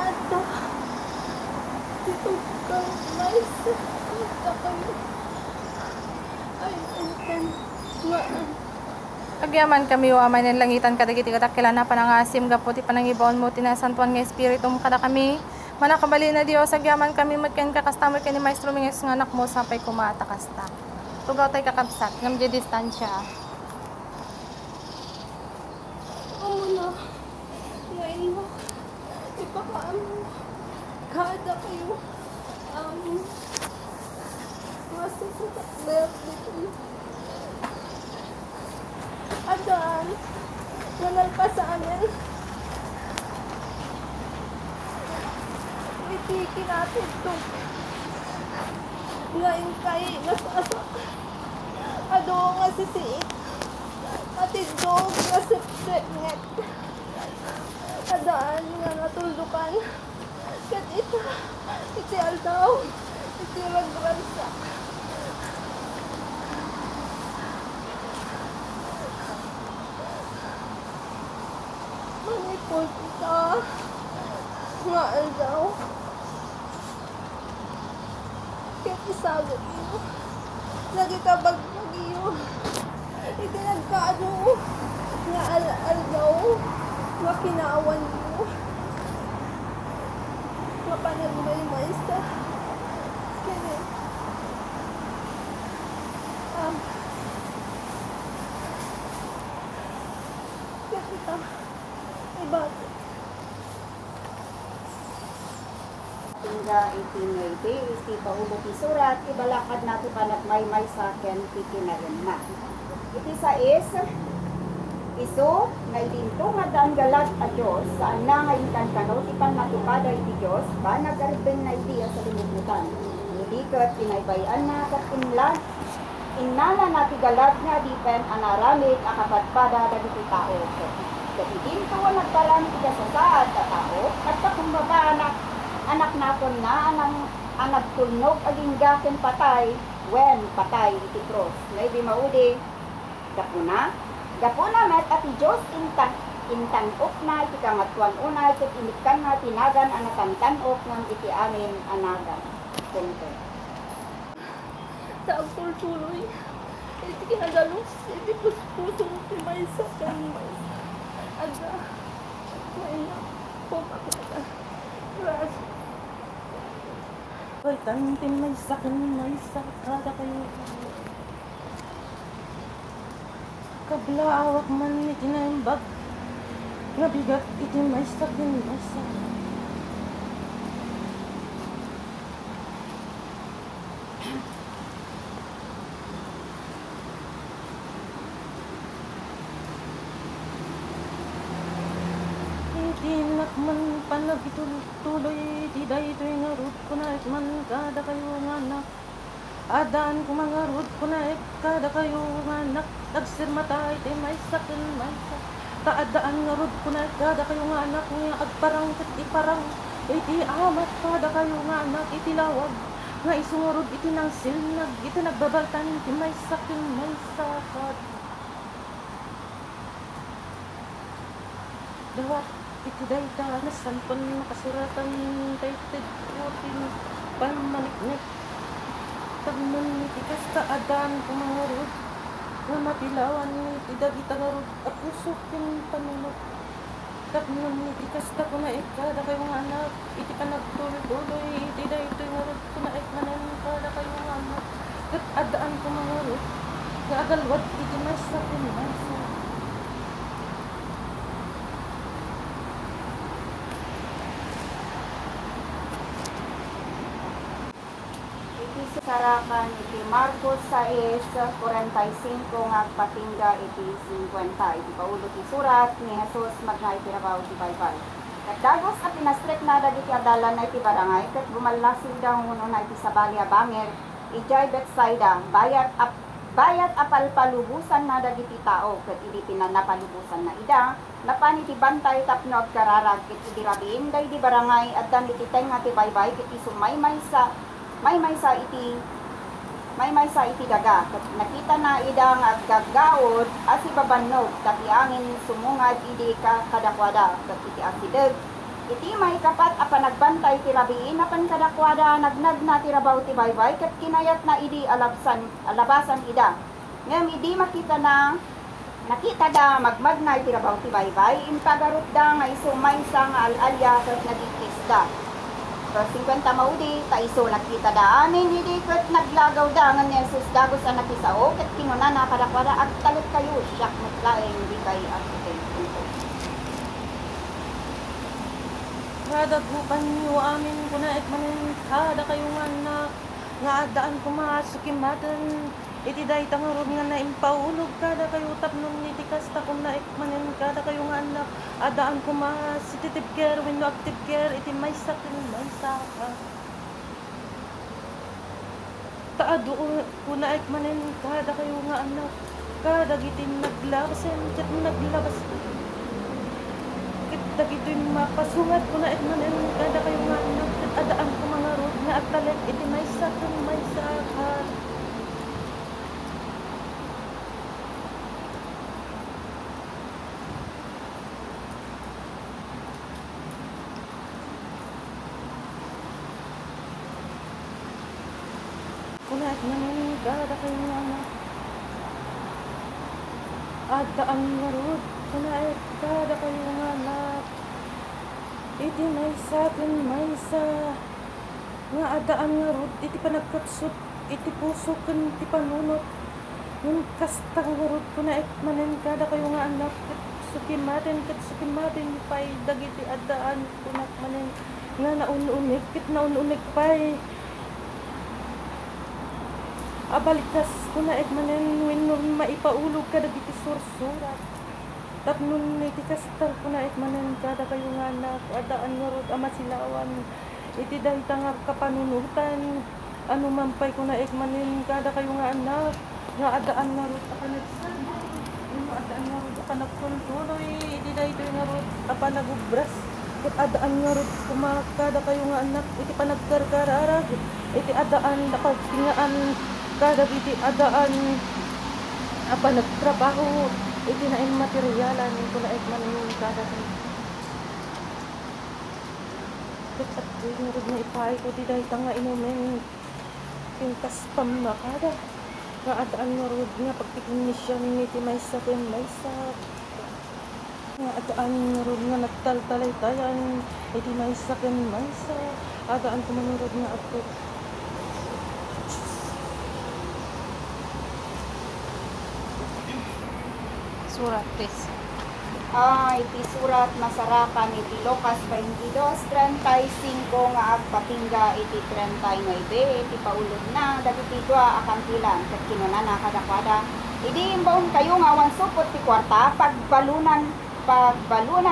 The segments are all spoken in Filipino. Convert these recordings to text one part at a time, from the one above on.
Ada. Dito ka, may sakita kayo. Ay, antan. Maan. Agyaman kami wa man langitan kadagiti katakilana panangasim gaputi panangibawon mo tinasantuan nga espiritu mo kada kami. Manakabali na Dios agyaman kami matken kakastamay kani maestro minges nga anak mo sapay kumata kasta. Tugaw tay kakabsat ngam di distansya. Amo na. Ngayon mo. Ipakaamo. Kada kayo. Masusukat na dito. Adaan. Nanal pa sa amin. Itikin natin ito. Ngayon kay nasasa. Ado nga sisiit. Atidog nga sipsipnget. Adaan nga natuldukan. Kat iti aldaw. Iti ragransa. Manipod ita. Nga aldaw. Kat isagot iyo. Lagi ka bagbag iyo. Iti nagkaano. Nga aldaw. Nga kinaawan iyo. Nga panagmay-may sa. Kaya. Kaya kita. Ibate. Hingga itinayte, iti paubok isurat, ibalakad nato panagmay-may sa akin, titinayon na. Iti sa iso, nga itinto nga daan galat a Diyos, saan na nga ikan kanot, ipan matupada iti Diyos, ba nagaribeng na iti sa limutan. Hindi kat pinaybayan na kat inala nati galat nga dipen anaramid akapatpada dagiti tao. Kasi dito nagparang iti sa saad ka tao, at pakumbaba anak napon na, anak tulnog aging gakin patay, when patay iti cross. Ngay di maudi, Gapuna met ati Diyos intanok na iti kangatuan unay ket inikan na tinagan anatantanok ng iti amin anagan. Punto. Sa agtul-tuloy. Iti kinadalos. Iti puspuso ti may sakan may. Aga. May na. Pumakita. Ras. Ay, tantin may sakan may sakada kayo. Kablaawak man iti naimbag. Nabigat iti may sakin may sakan. Iti nakman panagituloy iti daytoy nga rod ko na man kada kayo nga anak. Adaan ko mga rod ko na kada kayo nga anak. Nagsirmata iti may sakin may sakan. Taadaan nga rod ko na kada kayo nga anak nga agparang ket iparang iti amat kada kayo nga anak iti lawag nga isungurod iti nang silnag iti nagbabaltan iti may sakin may sakat. Dawat iti dayta nasanton makasuratan dayted utin panmaniknek tagman iti kasta adan ko mga rod nga mapilawan iti dagita nga rod at pusok yung panunod tagman iti kasta ko na kada kayo nga anak iti panagtuloy-tuloy iti dayto nga rod ko na manan kada kayo nga anak kat adaan ko mga rod nga agalwad iti masa pinasa. Sarakan iti Marcos 6:45 nga patingga iti 50. Iti paulo ti surat ni Jesus magna iti rabaw ti baybay. Kat dagos at pinastrek na dagiti adalan na iti barangay ket bumalasig daw nguno na iti sabali a banger ijay Betsaida bayat apalpalubusan na dagiti tao ket idi pinanapalubusan na ida napan iti bantay tapno at kararag ket idi rabin day di barangay addan iti tenga ti baybay ket may sa iti daga. Nakita na idang at gaggaod as ibabanog, tapi angin sumungad idi ka kadakwada, kat iti asideg, Iti may kapat apa nagbantay ti rabiin apan kadakwada nagnag na ti rabaw ti baybay ket kinayat na idi alabasan ida. Ngem idi makita na nakita da magmagna iti rabaw ti baybay impagarot da nga iso maysa nga alalya ket nagikis da. So 50 maudi ta iso nakita da amin idi ket naglagaw da nga ni Jesus dagos ang nakisao ket kinunana kadakwada agtalot kayo siyak mutlaeng di kay asiten. Kada gupan niyo amin ko na manen kada kayo nga adaan kumasukin matan iti day tangarod nga na impaulog kada kayo tapnon ni tikasta kung na manen kada kayo nga anak adaan kumasititip care wenno active care iti may sakin may saka taado ko na manen kada kayo nga anak kada gitin naglabas ket naglabas dagitoy mapasungat ko na manen kada kayo nga anak adaan ko mga road nga agtalet iti may sakin may saka kunat naman kada kayo nga anak adaan nga road kunat kada kayo nga anak iti may sakin may sa nga adaan nga road iti panagkapsot iti puso ken iti panunot yung kasta nga road kunat manen kada kayo nga anak ket sukimaten pay dagiti adaan kunat manen nga naununig ket naununig pay abalikas kuna manen wenno maipaulog kada diti sursurat tapnon iti kastal kuna manen kada kayo nga anak adaan nga rod amasilawan iti dayta nga kapanunutan ano man pay kuna manen kada kayo nga anak nga adaan nga rod akanagsan adaan nga rod akanagkontuloy iti dayta nga rod apanagubras ket adaan nga rod kumakada kayo nga anak iti panagkarkarara iti adaan nakagtingaan kada iti adaan apa nagtrabaho iti na materialan ko na manen kada ket at ngurud na ipay ko di dayta nga inumen pintas pamakada nga adaan ngurud nga pagtiknisyon iti maysa ken maysa nga adaan ngurud nga nagtaltalay-tayan iti maysa ken maysa adaan ko manurud nga ato Surat, please. Iti surat masarakan iti Lucas 22:35 nga agpatingga iti 39 iti paulod na dagiti dua akantilan ket kinunana kadakwada idi imbawon kayo nga awan supot ti kwarta pagbalunan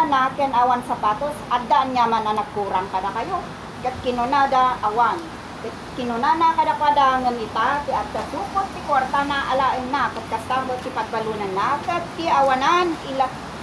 na ken awan sapatos addaan nyaman na nagkurang kada kayo ket kinunada awan ket kinunana kadakwada ngem ita ti adda supot ti kwarta na alaen na ket kastamot ti pagbalunan na ket ti awanan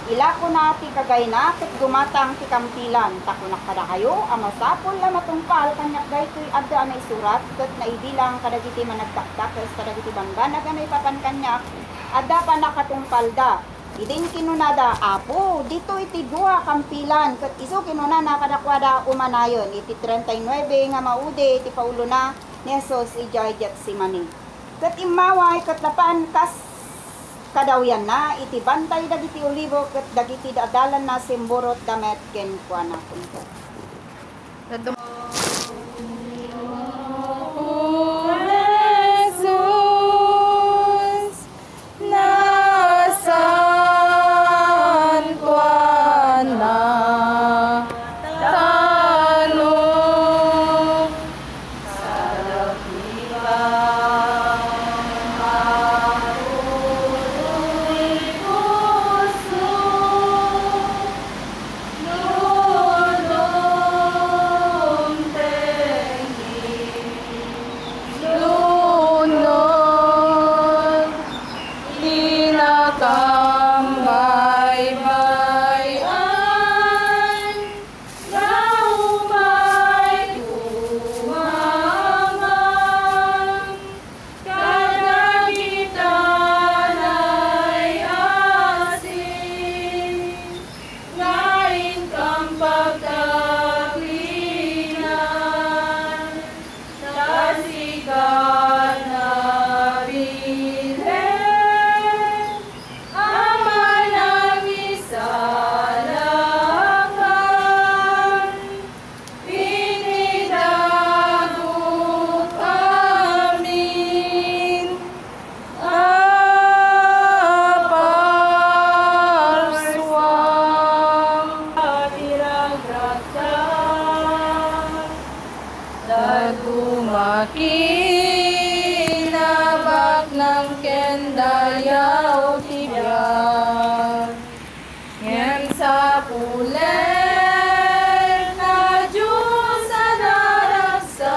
ilako na ti kagay na ket gumatang ti kamtilan takunak kada kayo amasapol la matungpal kanyak daytoy adda na isurat ket naibilang kadagiti managtaktak ket kadagiti banggana ganay papan kanyak adda pa nakatungpal da idin kinunada apo dito iti dua kampilan ket isu kinunana kadakwada umanayon iti 39 nga maude iti paulo na ni Jesus ijayjat simani ket imaway ket lapan kas kadawyan na iti bantay dagiti olivo ket dagiti dadalan na simborot damet ken kuana kunto. Jesus, nasan kuana tanong sa dakilang makinabak ng kendayaw tibiyag. Ngayon sa pulen na Diyos sa naragsak,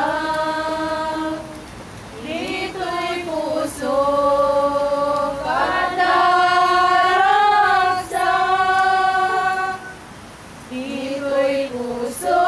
dito'y puso kadaragsak, dito'y puso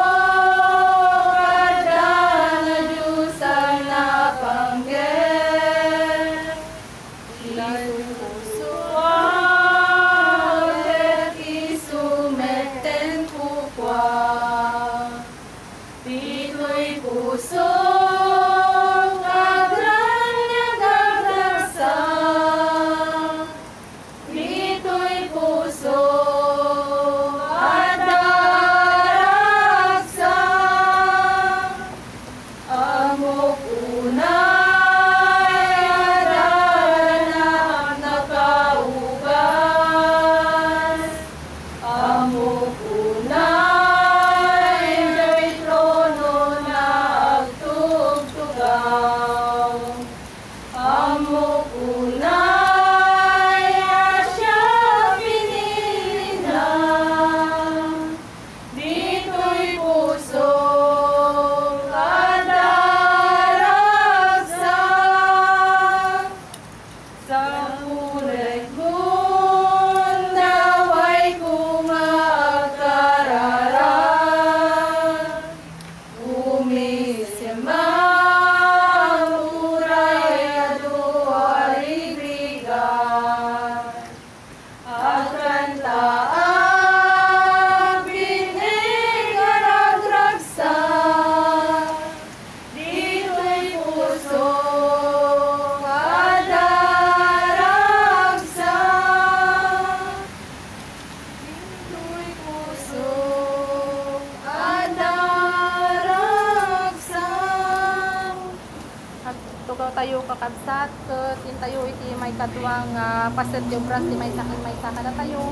tugaw tayo kakabsat ket in tayo iti may kadwang paset ti obras ti may saka na tayo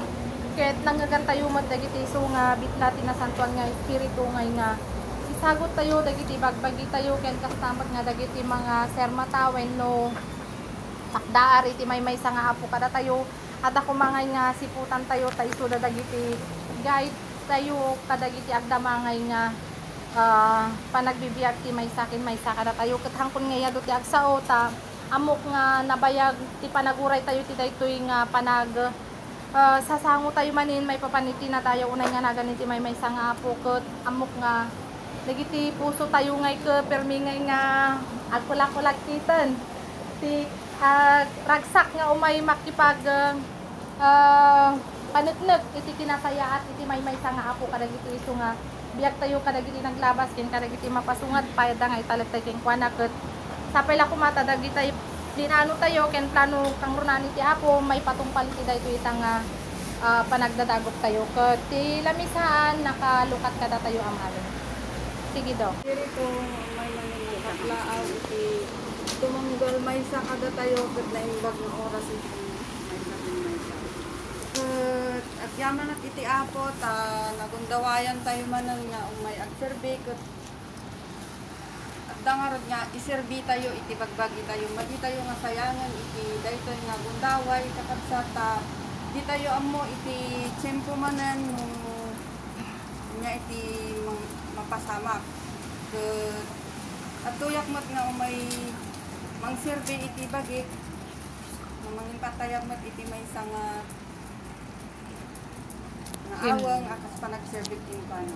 ket nangagan tayo met dagiti isu nga bitla ti nasantuan nga espiritu nga isagot tayo dagiti bagbagi tayo ken kastamat nga dagiti mga sermata wenno takdaar iti may nga apo kada tayo at ako mangay nga siputan tayo ta isu dagiti guide tayo kadagiti agdamangay nga panagbibiyag ti may saka na tayo ket hangkon nga yado ti agsao ta amok nga nabayag ti panaguray tayo ti daytoy nga panag sasango tayo manin may papaniti na tayo unay nga naganiti may nga apo ket amok nga dagiti puso tayo ngay ke permingay nga agkulak-kulak kiten ti ragsak nga umay makipag panetnek iti kinasaya at iti may nga apo kadagiti isu nga biyak tayo kadagiti naglabas ken kadagiti mapasungat payda nga italagtay ken kuana ket sapay la kumata dagiti dinano tayo ken plano kang runani ti apo may patungpal ti daytoy ita nga panagdadagop tayo ket ti lamisan nakalukat kada tayo amalon. Sige do. Dito may manginakatlaaw iti tumunggal may sa kada tayo ket naimbag nga oras iti at yaman at iti apo ta nagundawayan tayo manan nga may agserbi ket at dangarod nga iserbi tayo iti bagbagi tayo madi tayo nga sayangan iti daytoy nga gundaway kakabsata di tayo ammo iti tiyempo manan nga iti mapasamak ket at tuyak mat nga umay mangserbi iti bagik mangin patayag mat iti may nga awang akas panagserbit yung paano.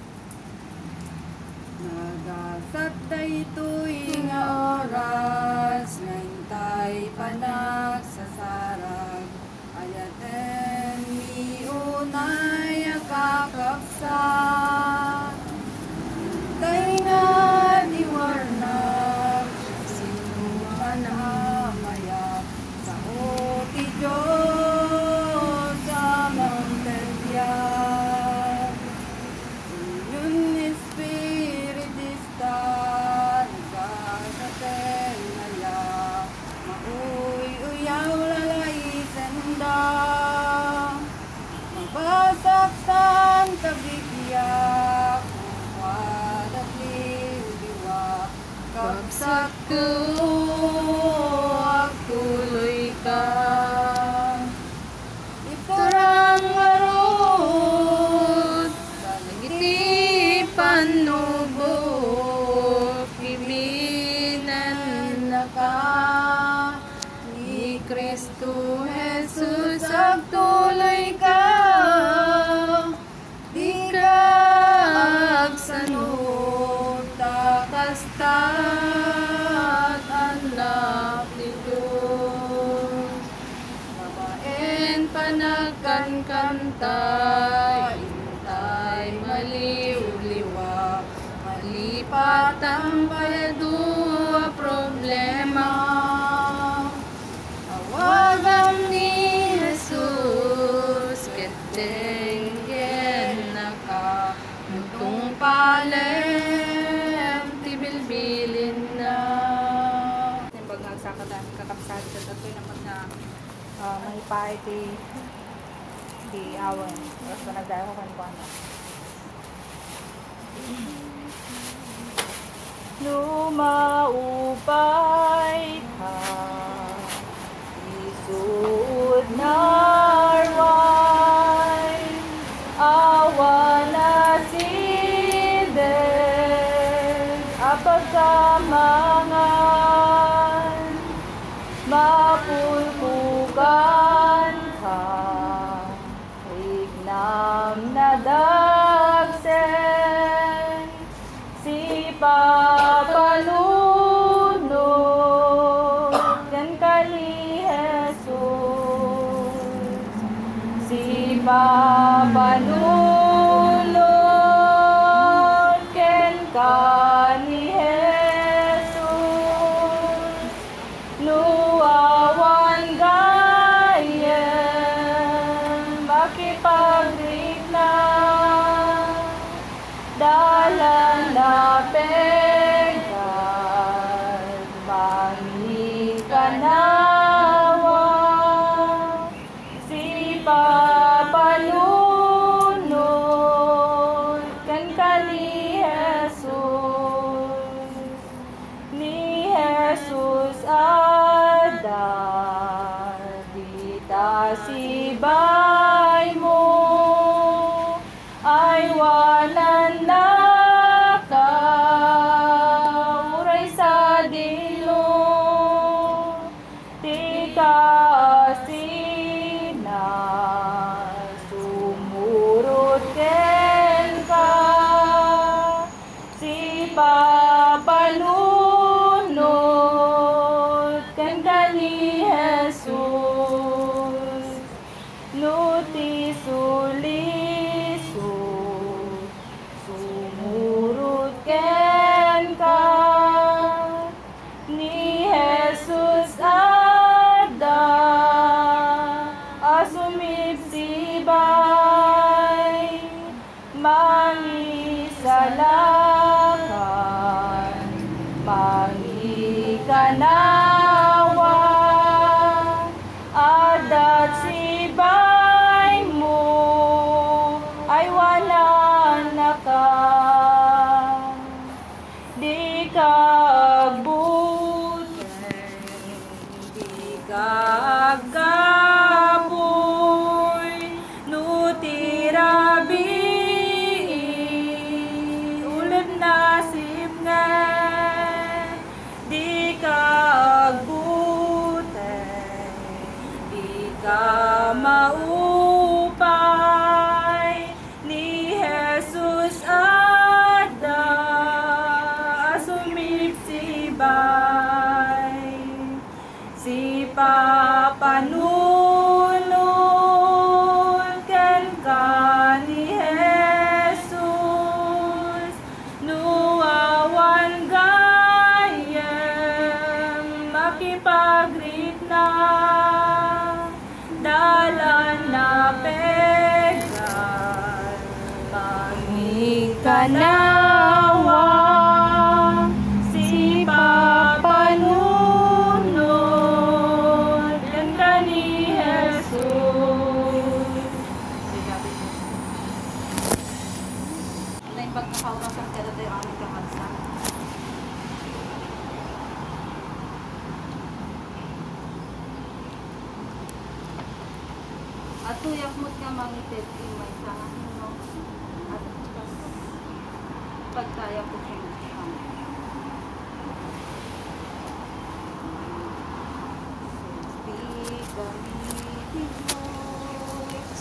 Nagasat daytoy nga oras ngayntay panagsasarag ayaten miunay kakapsat tay nga diwarnag sinuman amaya sa ti Diyos sa mountain mabasaktan kabigyan Bagsak ko, agtuloy ka. Iparang arot, balagiti panubok, ibinan na ka. Ni Kristo Jesus, agtuloy ka. Di ka agsanod, takastat anak ni Diyos. Babaen panagkan kanta, intay maliw-liwa, malipat ang bayado a problema. Awagam ni Jesus, ketenggen na ka, nutong palem, tibilbilin na. Timbag nagsakadan kakapsad sa datoy naman nga May party di awan. Tapos pa nagdaya ko kanko ano. Lumaupay ka, isud narway, awa na siden, apagkamangan, mapulpukan ka, ignam na dagsen, si papalunod kan kali Jesus, si papalunod kan kali Jesus, luawan gayem makipagdigna, dalan na pegan mangikanawa, si papalunod kan kani Jesus, ni Jesus ada dita sibay mo, ay wanan na ka, uray sa dilo, di ka sina, sumurot ken ka, si papalunod kan kani Jesus, nuti suliso, sumurot ken ka, ni Jesus ada, asumipsibay, mangisalakan, mangikanawa, adat sibay mo, ay wala na ka, di ka agbuten, di ka agapoy, nutirabi, ulad nasib nga, di ka agbuten, di ka maupay, ni Jesus ada, asumipsibay, si papanunod kan ka ni Jesus, nuawan gayem makipagrit na, dalan na pegan mangikanawa, si papanunod kan kani Jesus. na yung pagkakautas ang tela tayo aming kakapsad. tuyak mo ka mangitit imay sa no. At pagkaya ko sa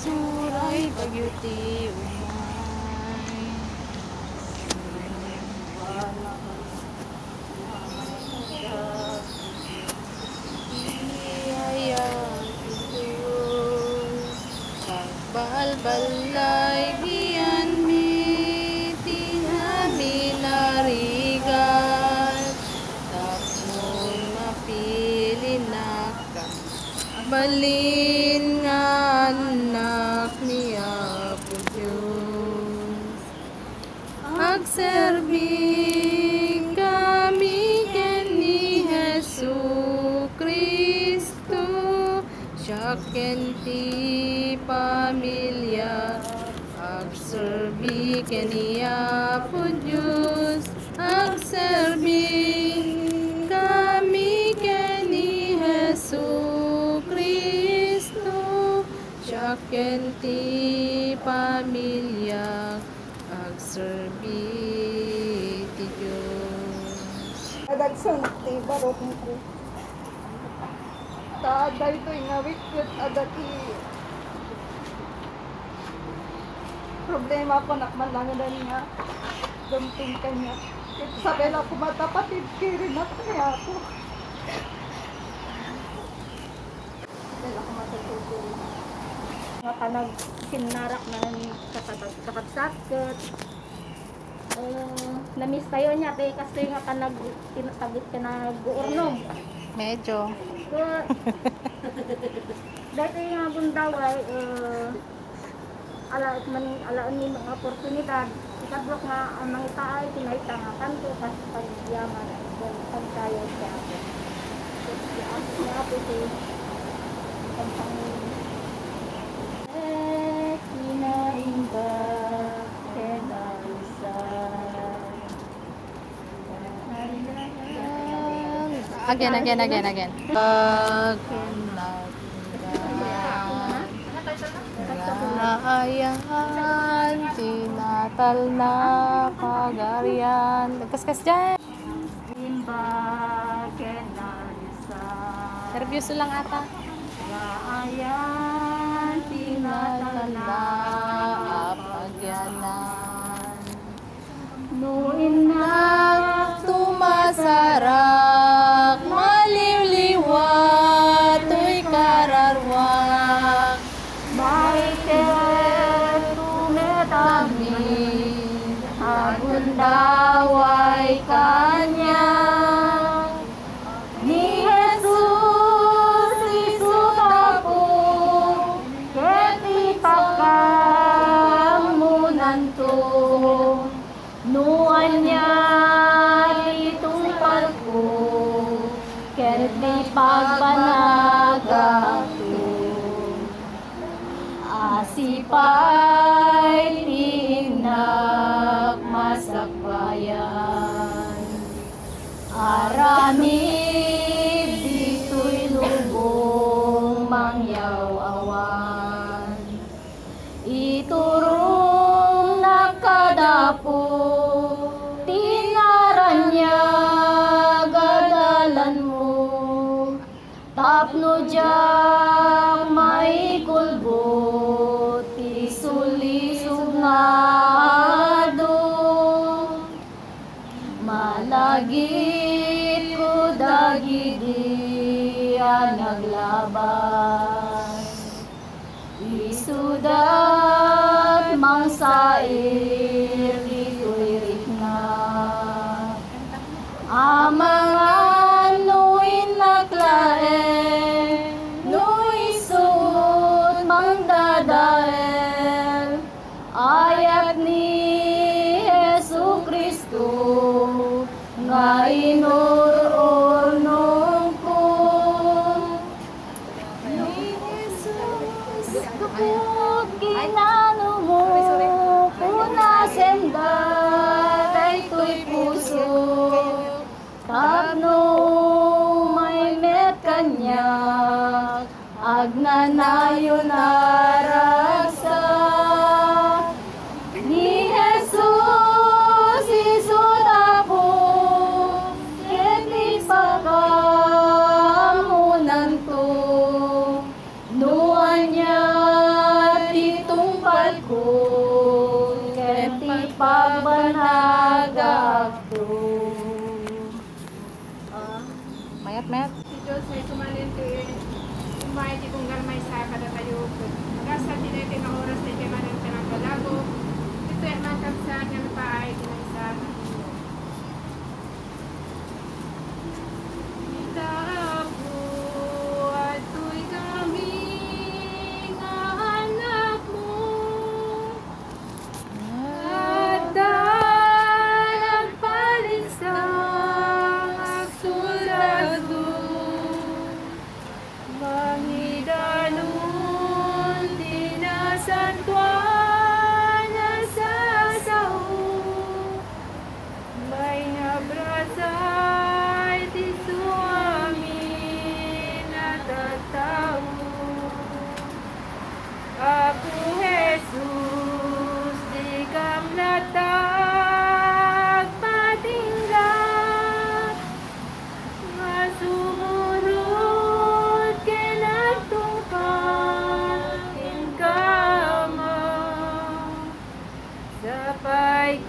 Suray bagyuti umay. Iyaya Diyos, pagbalbalay giyan mi, tinami narigal, tapon mapili na ka. Balin nga anak niya po Diyos. Agserbi kami ken ni Jesu Kristo, siya ken ti pamilya. Agserbi ken niya po Diyos. Agserbi kami ken ni Jesu Kristo, siya ken ti pamilya. Agserbi ti Diyos. Adagsan ti barok ko. Taaday to ingawikot adati. Problema ko nakmalangan niya. Dumping kanya. Ito sabi lang ko matapatid kiri na kaya ako. Dahil ako matutulog. Nga tanag sinarak na kapagsakot. Namiss tayo niya kaya kasi nga tanag tinatagit ka na guurnom. Medyo. So, dahil nga bundaway, alaon ni mga oportunidad, ikablok nga ang mga taay, tinaita nga kanto, kasi pagyaman, kung tayo siya ako. So, siya ako si Pampangin. Kinaimba, Again. Pag naayahan, tinatal na kagarian. Kaskas dyan. Nervyos lang ata. Ayan, Tinatal na apagyanan. nuin na Tumasarak, maliliwat, to'y kararwak. Maitel tumetami, Agundaway kanya. ni Jesus isutapo, keti pagkamunan to, nuan niya itong palko, keti pagbanagato. Asipay tinak masakbayan, aramid dito'y lubong mangyaw-awan. Iturong nakadapo, tinaran niya gadalan mo, tapno diyang may kulbot, isulisog nga ado. Malagit ko dagidi naglaban, isudat mangsair dito'y rikna. Amang nuin naklae, nuisut mangdadael, ayat ni Jesu Kristo nga inururnong ko. Ni Jesus kapag ginano mo, kunasenda daytoy puso, tapno may met kanya, agnanayon ara kasay ti suami natatao. Aku Jesus, di kam latag patinggat, nga sumurot kinagtungkad inkamang, sapay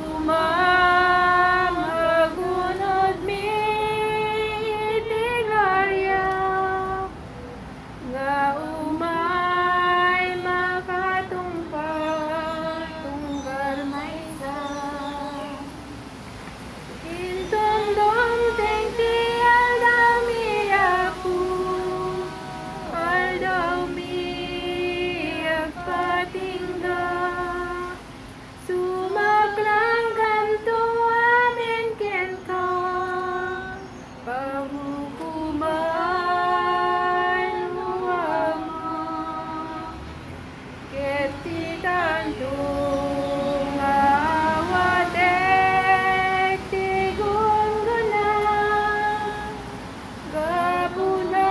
magunod mi itilarya, nga umay makatungpad tunggal maysa. Intondom tengti aldami ako, aldami agpatingga, sumaklang kanto amin ken ka, pahukuman huwama, ket ti tandong awatek ti gungguna, gapunang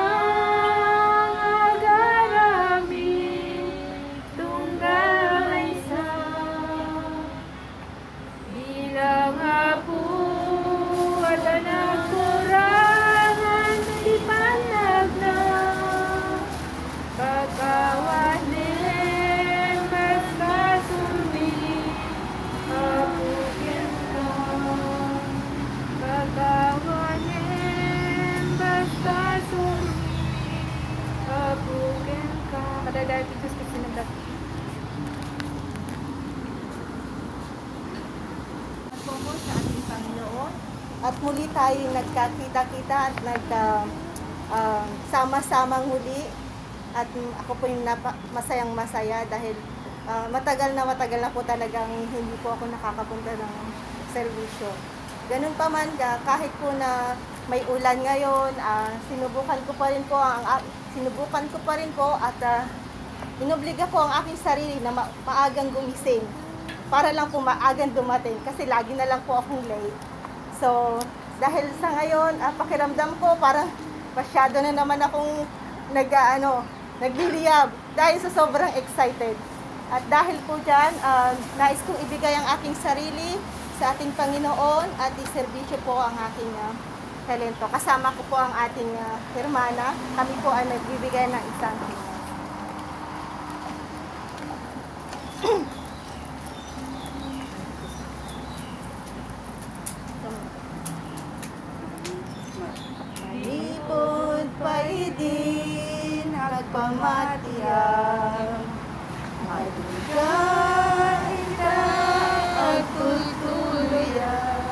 agarami tunggal maysa. Bilang apo at anak kurangan di panagna, pagkawanin basta sumi apukin ka, pagkawanin basta sumi apukin ka. Kadadali ko sa sinagdat. po sa ating Panginoon. At muli tayo nagkakita-kita at sama-samang muli. At ako po yung masayang-masaya dahil matagal na po talagang hindi po ako nakakapunta ng serbisyo. Ganun pa man, kahit po na may ulan ngayon, sinubukan ko pa rin po at inobliga po ang aking sarili na maagang gumising para lang po maagang dumating kasi lagi na lang po akong late. So, dahil sa ngayon, pakiramdam ko parang masyado na naman akong nagliliyab dahil sa sobrang excited. At dahil po dyan, nais kong ibigay ang aking sarili sa ating Panginoon at iserbisyo po ang aking talento. Kasama ko po ang ating hermana. Kami po ay nagbibigay ng isang Malipod paidin agpamatiyang, maligay ka at tutuluyan,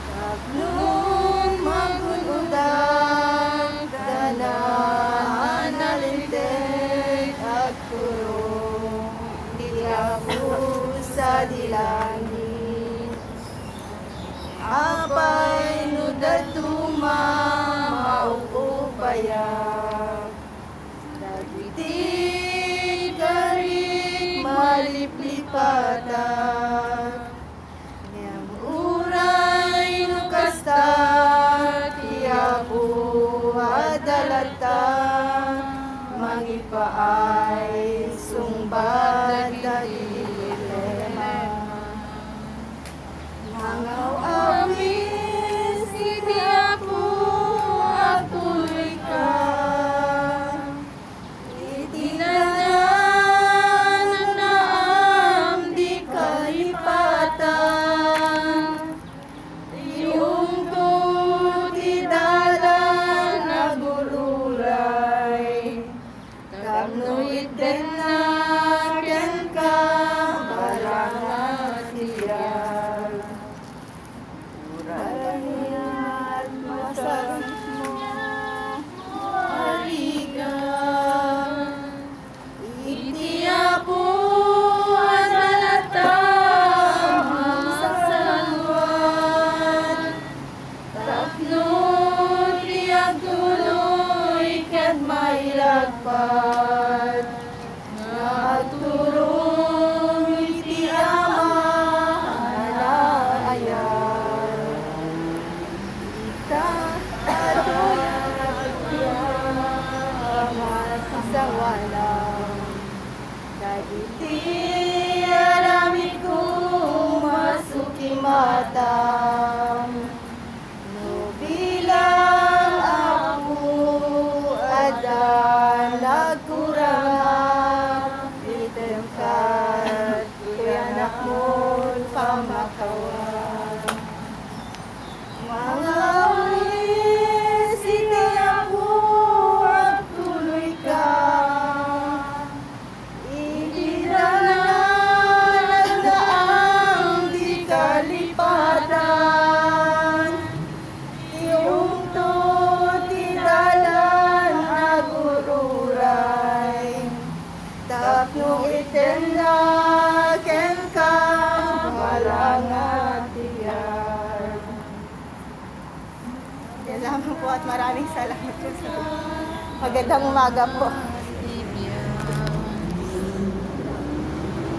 taglong magunudang ganahan nalintek at kurong tiyapo sa dilangin. Apay nudatuma mauupayak, nagwitig karit maliplipatan, ngayang uray nukasta tiyapo adalata, magipaay sumbat na dilema. Nangaw amin si tiyapo lamang po at maraming salamat po sa magandang umaga po.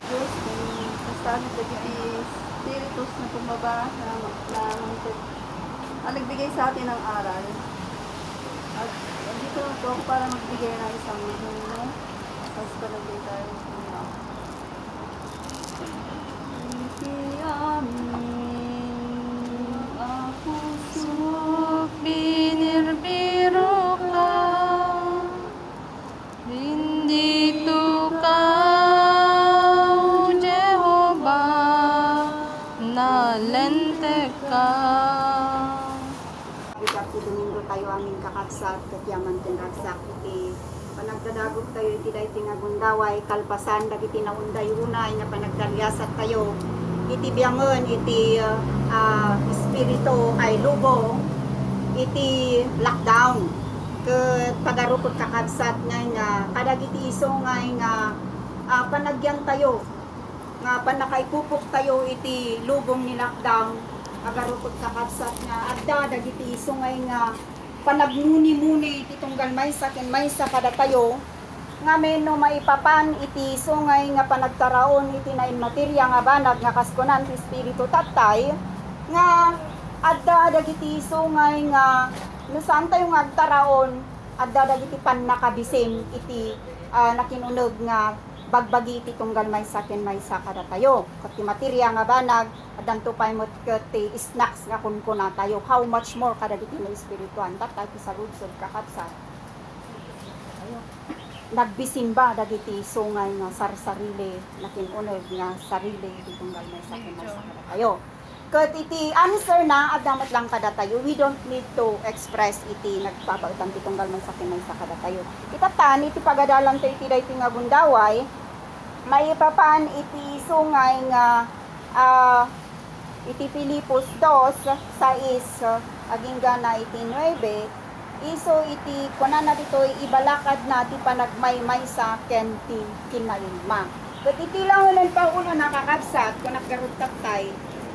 Diyos, kung kasama sa giti spiritus na pumaba na nagbigay sa atin ng aral. At dito lang po ako para magbigay ng isang hymno. Tapos palagay tayo ng hymno. Iti amin ako Binirbiro ka, bendito ka, o Jehovah, nalente ka. Iti Domingo tayo aming kakabsat, katyaman tinragsak, iti panagdadagog tayo, iti dahi tingagundaway, kalpasan, dagiti naunday unay, nga panagdalyasat tayo, iti biyangon, iti espiritu ay lubo, iti lockdown, ket pagarupot kakabsat nga kadagiti iso nga panagyang tayo, nga panakaipupok tayo, iti lubong ni lockdown, agarupot kakabsat nga adda dagiti iso nga panagnuni-muni iti tunggal maysa ken maysa kada tayo nga meno maipapan iti iso nga panagtaraon iti nain materya nga banag nga kaskunan ti espiritu tatay nga adda dagiti iso nga no saan tayo nga agtaraon adda dagiti pannakabisim iti nakinunog nga bagbagi iti tunggal maysa ken maysa kada tayo. Ket ti materya nga banag adanto pay met ket ti snacks nga kunkuna tayo. How much more kada diti nga espirituan tatay ti saludsod kakabsat. Nagbisimba dagiti sungay nga sarsarili nakinunog nga sarili iti tunggal maysa ken maysa kada tayo. Ket iti answer na adamat lang kada tayo. We don't need to express iti nagpabautan ti tunggal maysa ken maysa kada tayo. Itatan iti pagadalan tayo iti dayti nga gundaway maipapan iti sungay nga iti Filipos 2 aging gana iti 9 iso iti kunana ditoy ibalakad na ti panagmaymay sa ken ti kinailma. Ket iti lang ulan pa uno nakakabsat kun naggarud tatay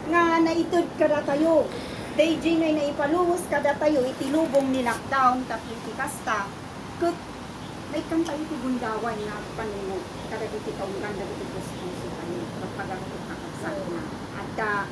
nga naitud kada tayo. Dayjay ngay naipaluwas kada tayo iti lubong ni lockdown tapos iti kasta. Ket may kanta iti gundaway na panuno kada iti kaunggan dagiti puso ani pagpagarupot kakabsat na adda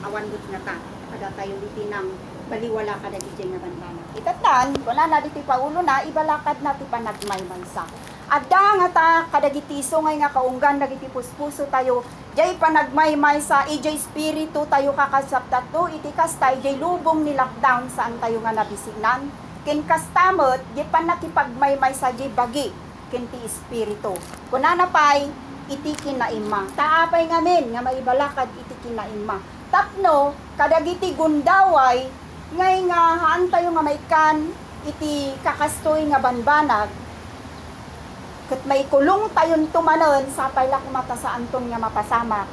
awan nga ta kada tayo iti nang baliwala kada iti nga banbana. Itatan kunana diti paulo na ibalakad na ti panagmaymaysa. Adda nga ta kadagiti sungay nga kaunggan dagiti puspuso tayo jay panagmaymaysa ijay espiritu tayo kakasaptatno iti kasta ijay lubong ni lockdown saan tayo nga nabisignan ken kastamot jay panakipagmaymaysa jay bagi ken ti espiritu kunana pay iti kinaima taapay ngamen nga maibalakad iti kinaima tapno kadagiti gundaway ngay nga haan tayo nga maikan iti kakastoy nga banbanag ket may kulong tayon tumanon sapay la kumata sa anton nga mapasama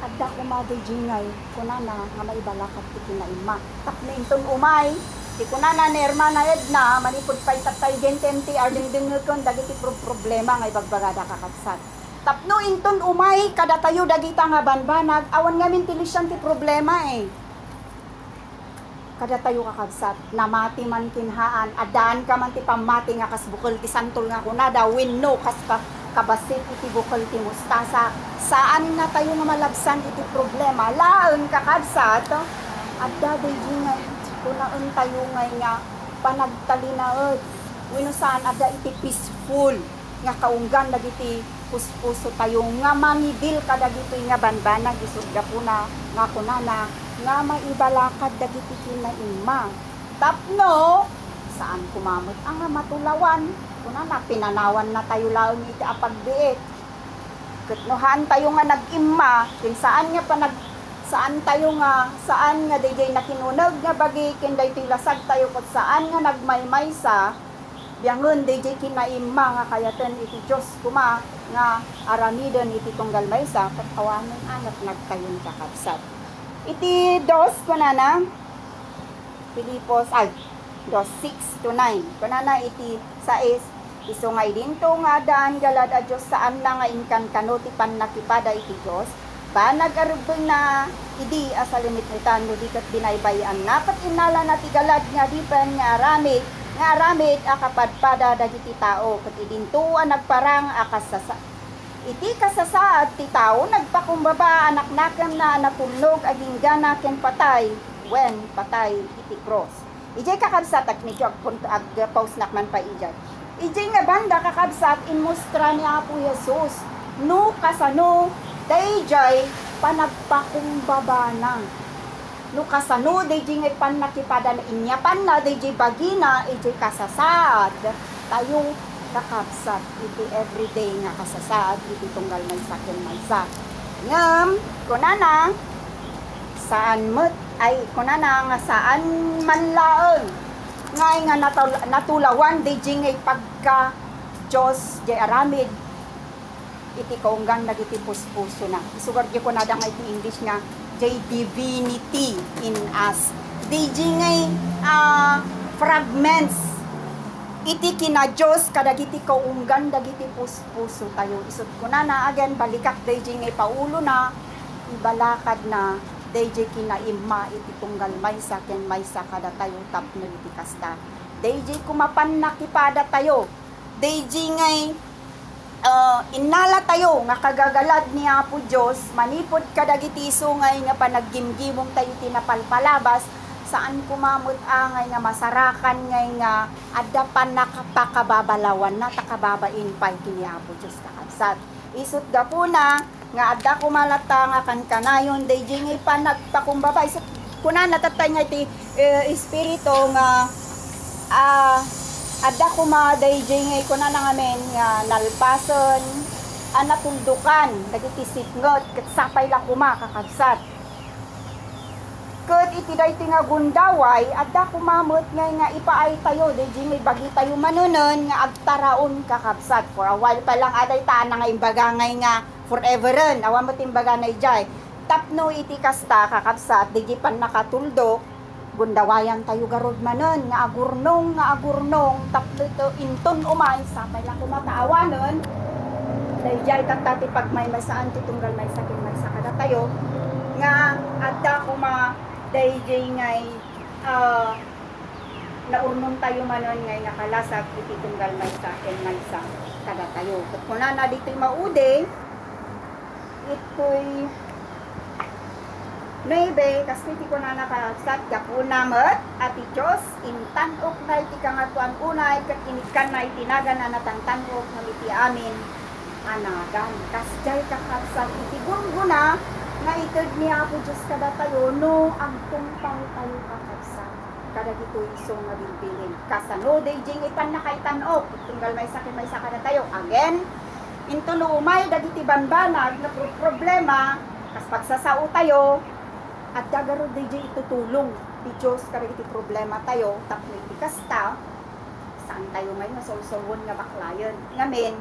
adda kumaday jingay kunana nga maibalakad ti kinaima tapno inton umay ti kunana ni Hermana Edna manipod pay tatay gententi ardingdingkon dagiti problema nga ibagbagada kakabsat tapno inton umay kada tayo dagita nga banbanag awan ngamin tilisyan ti problema kada tayo kakabsat namati man kinhaan adaan ka man ti pamati nga kas bukol ti santol nga kunada wenno kas kabasit iti bukol ti mustasa saan na tayo nga malabsan iti problema laen kakabsat adda daydi nga kunaon tayo nga panagtalinaod wenno saan adda iti peaceful nga kaunggan dagiti puspuso tayo nga mangidil kadagitoy nga banbanag isud gapuna nga kunana nga maibalakad dagiti kinaima. Tapno saan kumamot ang matulawan kunana pinanawan na tayo laon iti apagbiit. Ketnohan tayo nga nag-imma ken saan nga dayjay nakinuneg nga bagi ken daytoy lasag tayo ket saan nga nagmaymaysa biangon dayjay kinaimma nga kayaten iti Dios kuma nga aramidon iti tunggal maysa ket awanon anak nagkayon kakabsat. Iti 2 kunana Filipos 2:6-9 kunana iti 6 isungay dinto nga daan galad a Dios saan na nga inkan kano ti pannakipada iti Dios Panag-arubang na idi asalimit nitan no dikat binaybayan napat inala na tigalad nga dipen nga aramid akapadpada dagiti tao ket idintuan nagparang akasasa iti kasasaad ti tao nagpakumbaba anak naken na natulog aging gana ken patay when patay iti cross. Ijay kakabsat ag medyo ag pause nakman pa ijay. Ijay nga banda kakabsat in mustra ni Apo Jesus no kasano dayjay panagpakumbaba na. No kasano dayjay nga panakipada na inyapan na dayjay bagina ijay kasasaad tayo kakabsat iti everyday nga kasasaad iti tunggal maysa ken maysa. Ngem kunana saan met ay kunana nga saan manlaeng ngay nga natulawan dayjay nga pagka Dios jay aramid iti kaunggan dagiti puspuso na. Isugar di ko nada nga iti English nga jay divinity in us. Dayjay nga fragments iti kina Diyos kadagiti kaunggan dagiti puspuso tayo. Isod ko na again balikak dayjay nga paulo na ibalakad na dayjay kina imma iti tunggal maysa ken maysa kada tayo tapno iti kasta. Dayjay kumapan nakipada tayo. Dayjay nga inala tayo nga kagagalad ni Apo Diyos manipod kadagiti sungay nga panaggimgimong tayo tinapalpalabas saan kumamot angay nga masarakan ngay nga adapan nakapakababalawan na takababain pa kini Apo Diyos kakabsat. Isut gapuna nga adda kumalata nga kankanayon dayjay nga panagpakumbaba. Isut kuna natatay nga iti espiritu nga adda kuma dayjay nga kuna na ngamen nga nalpason anatuldukan dagiti sitngot ket sapay la kuma kakabsat. Ket iti dayti nga gundaway adda kumamot nga ipaay tayo dayjay nga bagi tayo manunon nga agtaraon kakabsat. For a while pa lang aday taan nga imbaga nga foreveron awan mo timbaga na ijay tapno iti kasta kakabsat dayjay pan nakatuldok gundawayan tayo garod manon nga agurnong tapno ito inton umay sapay lang kumataawanon dayjay tatati pag may masaan titunggal may sakin may sakada tayo nga adda kuma dayjay ngay naurnong tayo manon ngay nakalasag iti tunggal may sakin may sakada tayo ket kuna na dito'y maude ito'y Maybe, kasi ti ko na nakasat kapuna met, ati Diyos, intanok na iti kangatuan unay, kat inikan na itinaga na natantanok na iti amin, anagan. Kasjay kakasat iti guna, nga itod ni Apo Diyos kada tayo, no, ang tumpang tayo kakasat. Kada dito isong nga bilbilin. Kasano, day jing ipan na kaitanok, tunggal may sakit may sakada tayo. Again, into no umay, dagiti banbanag, na problema, kas pagsasao tayo, at dagaro DJ itutulong di Diyos karag iti problema tayo tapno iti kasta saan tayo may nasulsulwon nga baklayon ngamin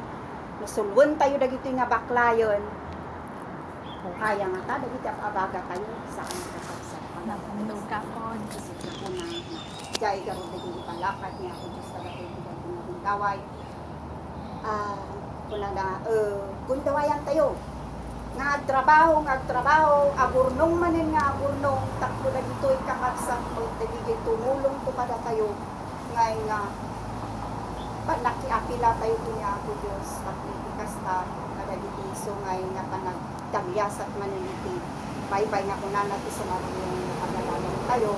nasulwon tayo dagito nga baklayon kaya nga ta dagiti abaga tayo saan kakabsat Napamnog ka po. kasi ko na jay garo dagiti palakad niya ako Diyos kada tayo iti gundaway kuna na gundawayan tayo nga agtrabaho, agurnong manin nga agurnong, takbo na dito'y kakabsat mo, dagigay tumulong to kada tayo, ngay nga, panakiapila tayo niya ako Diyos, takbo ikasta, kada dito, ngay nga panagdagyasat manin iti, bye-bye nga kuna natin sa marunong pagalalang tayo,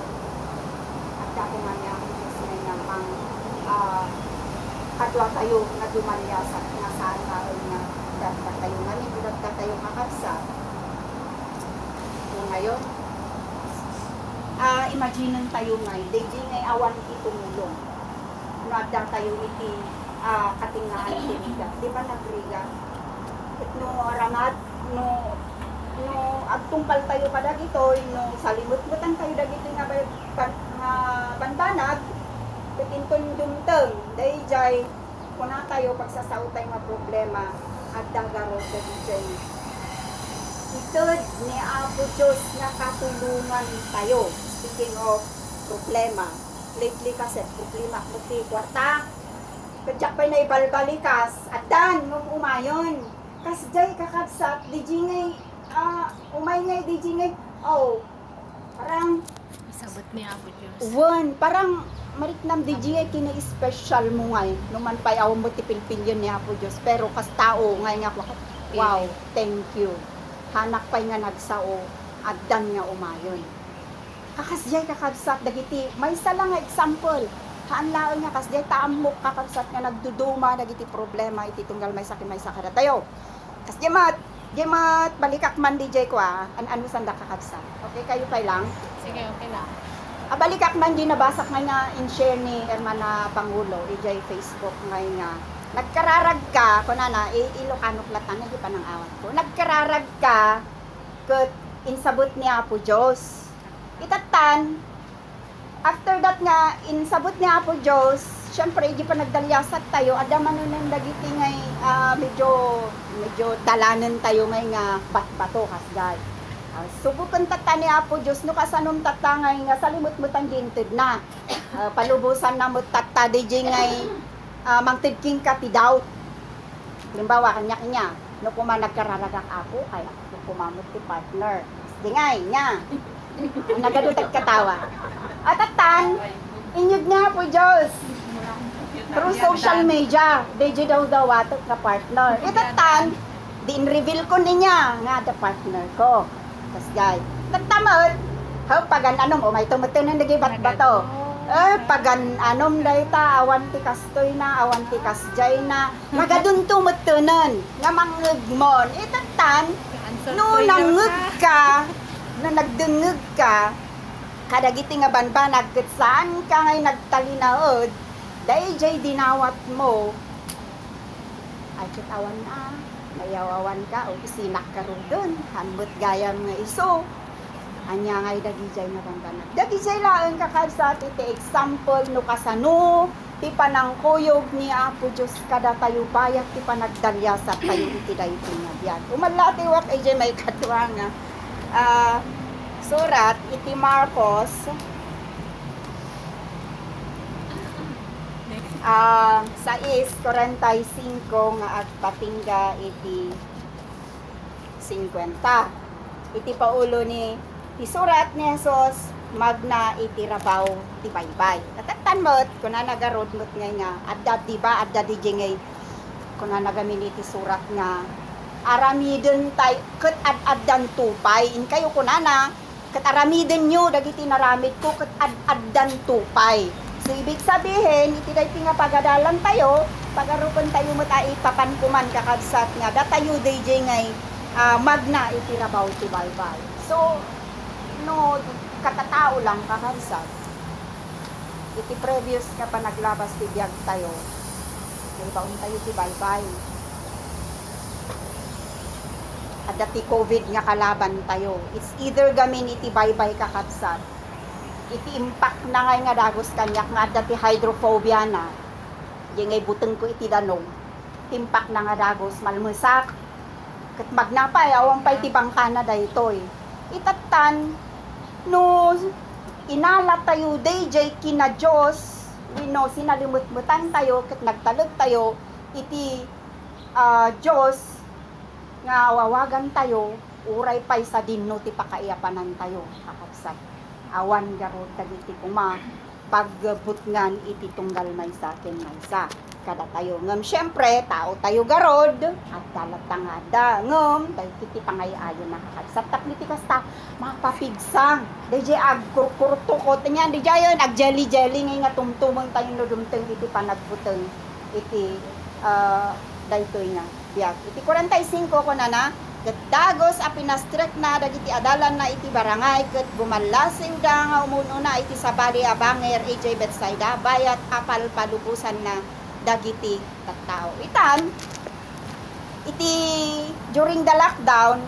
at dako nga niya ako Diyos, ngay nga pang, kadwa tayo, nga dumalyasat, nga saan tayo nga, dagdag tayo namin, dagdag tayo kakabsat. So ngayon, imagine tayo ngay, dayjay ngay awan iti tumulong. Nada tayo iti katingaan iti riga. Di ba nagriga? At no ramad, no agtungkal tayo kada gito, no salimut-mutan tayo dagito nga banbanag, pitinton dumteng, dayjay, kuna tayo pagsasao tayo nga problema, at dagaro sa DJ. Itod ni Apo Diyos na katulungan tayo. Speaking of problema, lately kasi problema mo ti kwarta. Kadyak pa'y naibalbalikas, at dan mong umayon. Kasjay kakabsat, di ngay umay ngay DJ ngay. Oh. Parang Isabot niya po Diyos. parang mariknam DJ ngay kina-special mo ngay. Numan pa'y aw mo tipilpilyon niya po Diyos. Pero kas tao ngay nga ko. Wow, thank you. Hanak pa'y nga nagsao. Addan nga umayon. Kakasjay kakabsat dagiti. May isa lang nga example. Haanlaan nga kasjay taamok kakabsat nga nagduduma dagiti problema iti tunggal may sakit may sakada tayo. Kasjay mat balikak man DJ ko ano sanda kakabsat. Okay kayo kay lang. Sige, okay lang. Balikak man di nabasak nga in-share ni Hermana Pangulo DJ Facebook nga nagkararag ka kunana Ilocano platan di pa nang awat ko. Nagkararag ka ket insabot niya po Diyos. Itatan after that nga insabot niya po Diyos. Syempre di pa nagdalyasat tayo adaman nun dagiti ngay medyo dalanan tayo ngay nga batbato kasgay. Subukan tata ni Apo Diyos no kasanom tata ngay nga salimot-mutan ginted na. Palubusan na mo tata DJ ngay mangtidking ka ti doubt. Halimbawa kanya-kanya no kuma nagkararagak ako kaya no kumamot ti partner. Di ngay nya. Nagadutag katawa. At atan inyog nga po Diyos. Through social media, DJ daw ato ka partner. Itatan, din-reveal ko niya nga the partner ko. Tas guys, nagtamot. Pagan anom, may tumutunan nagibat ba to? Pagan anom dayta, awan ti kastoy na, awan ti kasjay na. Nagadun tumutunan, nga mangugmon. Itatan, no nangug ka, na nagdungug ka, kadagiti nga banbanag, ket saan ka ngay nagtalinaod, DJ dinawat mo, ay kitawan na, mayawawan ka, o isinak ka rin dun, hambot gayam nga iso, anya ngay dagijay nga banbanag. Dagijay laang kakabsat, iti example, no kasano, ti panangkuyog ni Apo Diyos, kada tayo bayat, ti panagdalyasat tayo iti dayti nga biyan. Umalati wak, ay may katwa nga, surat, iti Marcos, 6:45 nga agpatingga iti 50. Iti paulo ni ti surat ni Jesus magna iti rabaw ti baybay. Tatanmot kuna nagarod mot nga adda diba adda di ngay kuna nagamin iti surat nga aramiden tay ket ad-addan tupay in kayo kunana ket aramiden nyo dagiti naramid ko ket ad-addan tupay. So, ibig sabihin, iti dayti nga pagadalan tayo, pagarupan tayo mo tayo papankuman kakabsat nga, datayo DJ ngay magna iti rabaw ti baybay. So, no, katatao lang kakabsat. Iti previous nga pa naglabas ti biyag tayo, naibaon tayo ti baybay. At dati COVID nga kalaban tayo. It's either gamin iti baybay kakabsat, iti impact na nga dagos kanyak nga dati hydrophobia na di ngay buteng ko iti danong timpak na nga dagos malmusak ket magnapay awang pay ti bangkana daytoy itatan no inala tayo DJ kina Dios wino sinalimutmutan tayo ket nagtalog tayo iti Dios nga wawagan tayo uray pay sa dinno ti pakaiapanan tayo kakabsat awan garod dagiti kuma pagbutngan iti tunggal maysa ken maysa kada tayo ngem syempre tao tayo garod at dalatang ada ngem dagiti pangay-ayon na kakabsat tapniti kasta mapapigsang DJ agkurkurtukot niyan DJ yon ag jelly nga tumtumong tayo no dumteng iti panagbuteng iti daytoy nga biag iti 45 ko na dagos a pinastrek na dagiti adalan na iti barangay ket gumalasiw da nga umuno na iti sabali a Banger AJ Betsaida bayat apal palubusan na dagiti tattao. Itan iti during the lockdown,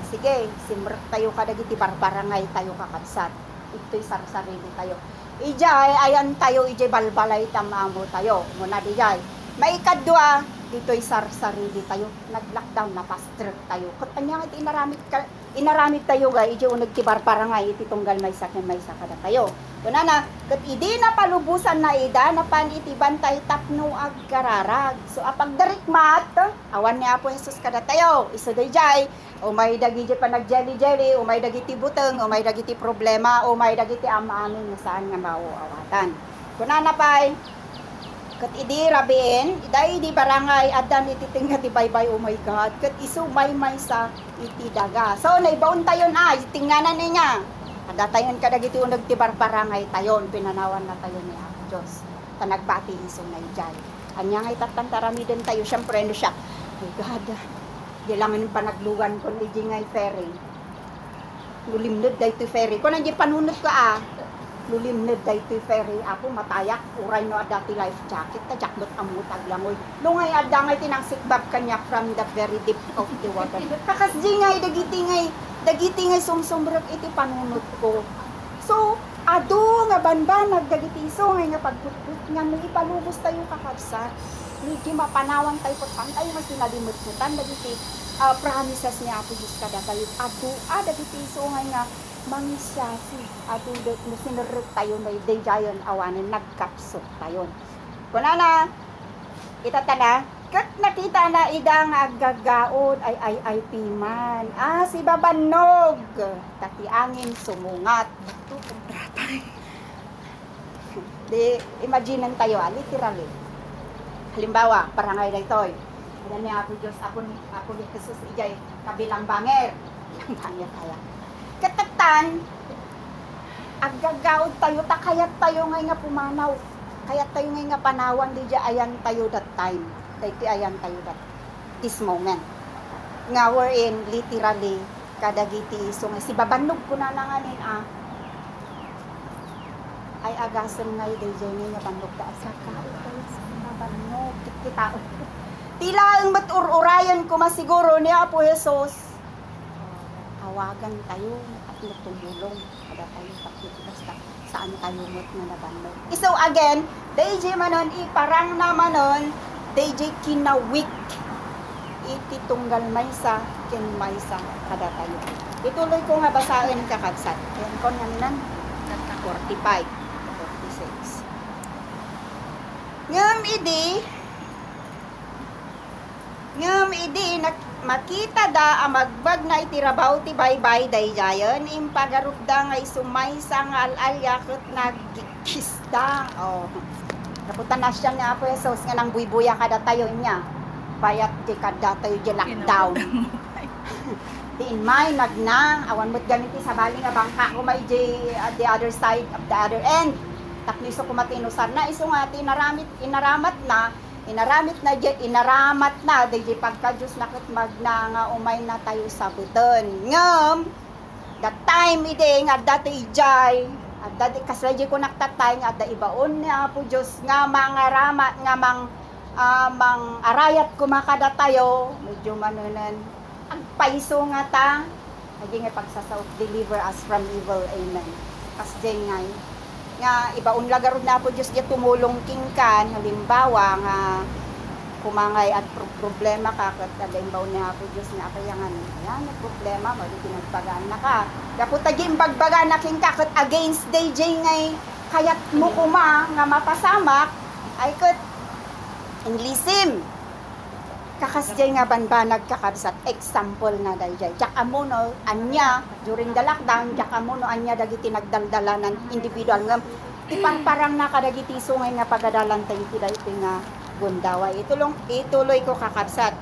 sige, simrek tayo ka dagiti barangay tayo kakabsat. Ito'y sarsarili tayo. Ijay ayan tayo ijay balbalay tamamo tayo. Muna dijay. Maikadwa dito'y sarsarili tayo, nag-lockdown na pastrek tayo. Kat anya iti inaramid tayo ga, iti unag ti barparangay, iti tunggal may sakin may sakada tayo. Kuna na, kat idi na palubusan na ida, na pan iti bantay tapno agkararag. So apag darikmat, awan ni Apo Jesus kada tayo, iso day jay, umay dagiti pa nag-jelly-jelly, umay dagiti buteng, umay dagiti problema, umay dagiti ama-amin nga saan nga mauawatan. Kuna na pa'y, kat idi rabiin, idi barangay, adan iti tinga ti baybay, oh my God, kat iso may sa iti daga. So, naibaon tayo na, tingganan niya. Kada tayon kadagiti unag ti barbarangay tayon, pinanawan na tayo ni Apo Diyos. Ta nagbati iso na ijay. Anya nga itatantarami din tayo, syempre no siya. My God, di lang yung panaglugan ko ni Jingay Ferry. Lulimnod dahi ti ferry. Kung nandiyan panunod ka lulimnod dahi ti ferry. Ako matayak, uray no adati life jacket, tajakbot amutag langoy. Lungay adangay tinangsikbab kanya from the very deep of the water. Kakas Jingay, dagiti ngay sumsumbrok iti panunod ko. So, ado nga banbanag dagiti iso ngay nga pagputput nga may ipalubos tayo kakabsa. Hindi mapanawang tayo tayo mas tinalimutan dagiti promises ni Apo Diyos kada tayo. Ado dagiti iso ngay nga mangisyasi. Ado na sinurot tayo may dejayon awanin nagkapsot tayo. Kuna na itatana kat nakita na idang agagaod ay piman. Si babanog. Tati angin sumungat. Di, imagine tayo, literally. Halimbawa, parangay na ito'y. Ilan ni Apo Diyos, ako ni Jesus, ijay, kabilang banger. Kabilang banger kaya. Katatan, agagaod tayo, takayat tayo ngay nga pumanaw. Kayat tayo ngay nga panawan, di ayan tayo that time. Dahil ayan tayo that this moment. Nga wherein literally kadagiti so nga si babanog ko na nanganin ay agasan nga day jay nga banog ta asa ka sa babanog kita tila ang matururayan ko masiguro ni Apo Jesus hawagan tayo at tumulong kada tayo pakit basta saan tayo mot nga nabanog. So again day jay manon iparang namanon DJ kinawik iti tunggal maysa ken maysa kada tayo. Ituloy ko nga basahin kakabsat. Yan kon nga minan 45 46. Ngam idi makita da amagbag na itirabaw ti baybay dayjayon impagarupda nga isumaysa nga alalya ket nagkisda. Napunta na siya nga Apo Jesus nga nang buy-buya kada tayo niya. Bayat di kada tayo di lockdown. Di in my nagna, awan mo't ganiti sa bali nga bangka ko may di the other side of the other end. Takniso ko matinusan na iso nga inaramat na di pagka Diyos nakit magna nga umay na tayo sa buton. Ngam, that time ide nga dati ijay at dati kasradyo ko naktatay nga da ibaon niya po Diyos nga mangaramat nga mang arayat kumakada tayo medyo manunan ang paiso nga ta naging pagsasaw deliver us from evil. Amen. Kasdya nga ibaon lagarod na po Diyos tumulong kingkan halimbawa nga kumangay at problema ka kat adimbaw niya po Diyos nga kayangan ayan may problema mali pinagpagaan na ka dapat taging bagbaga na king kakot against DJ ngay kayat mo kuma nga mapasamak ay kat inglisim kakasjay nga banbanag kakabsat example nga dayjay jak amono anya during the lockdown jak amono anya dagiti nagdaldalanan individual nga iparparang na kadagiti sungay nga pagadalan tayo iti nga gundawa ituloy ko kakabsat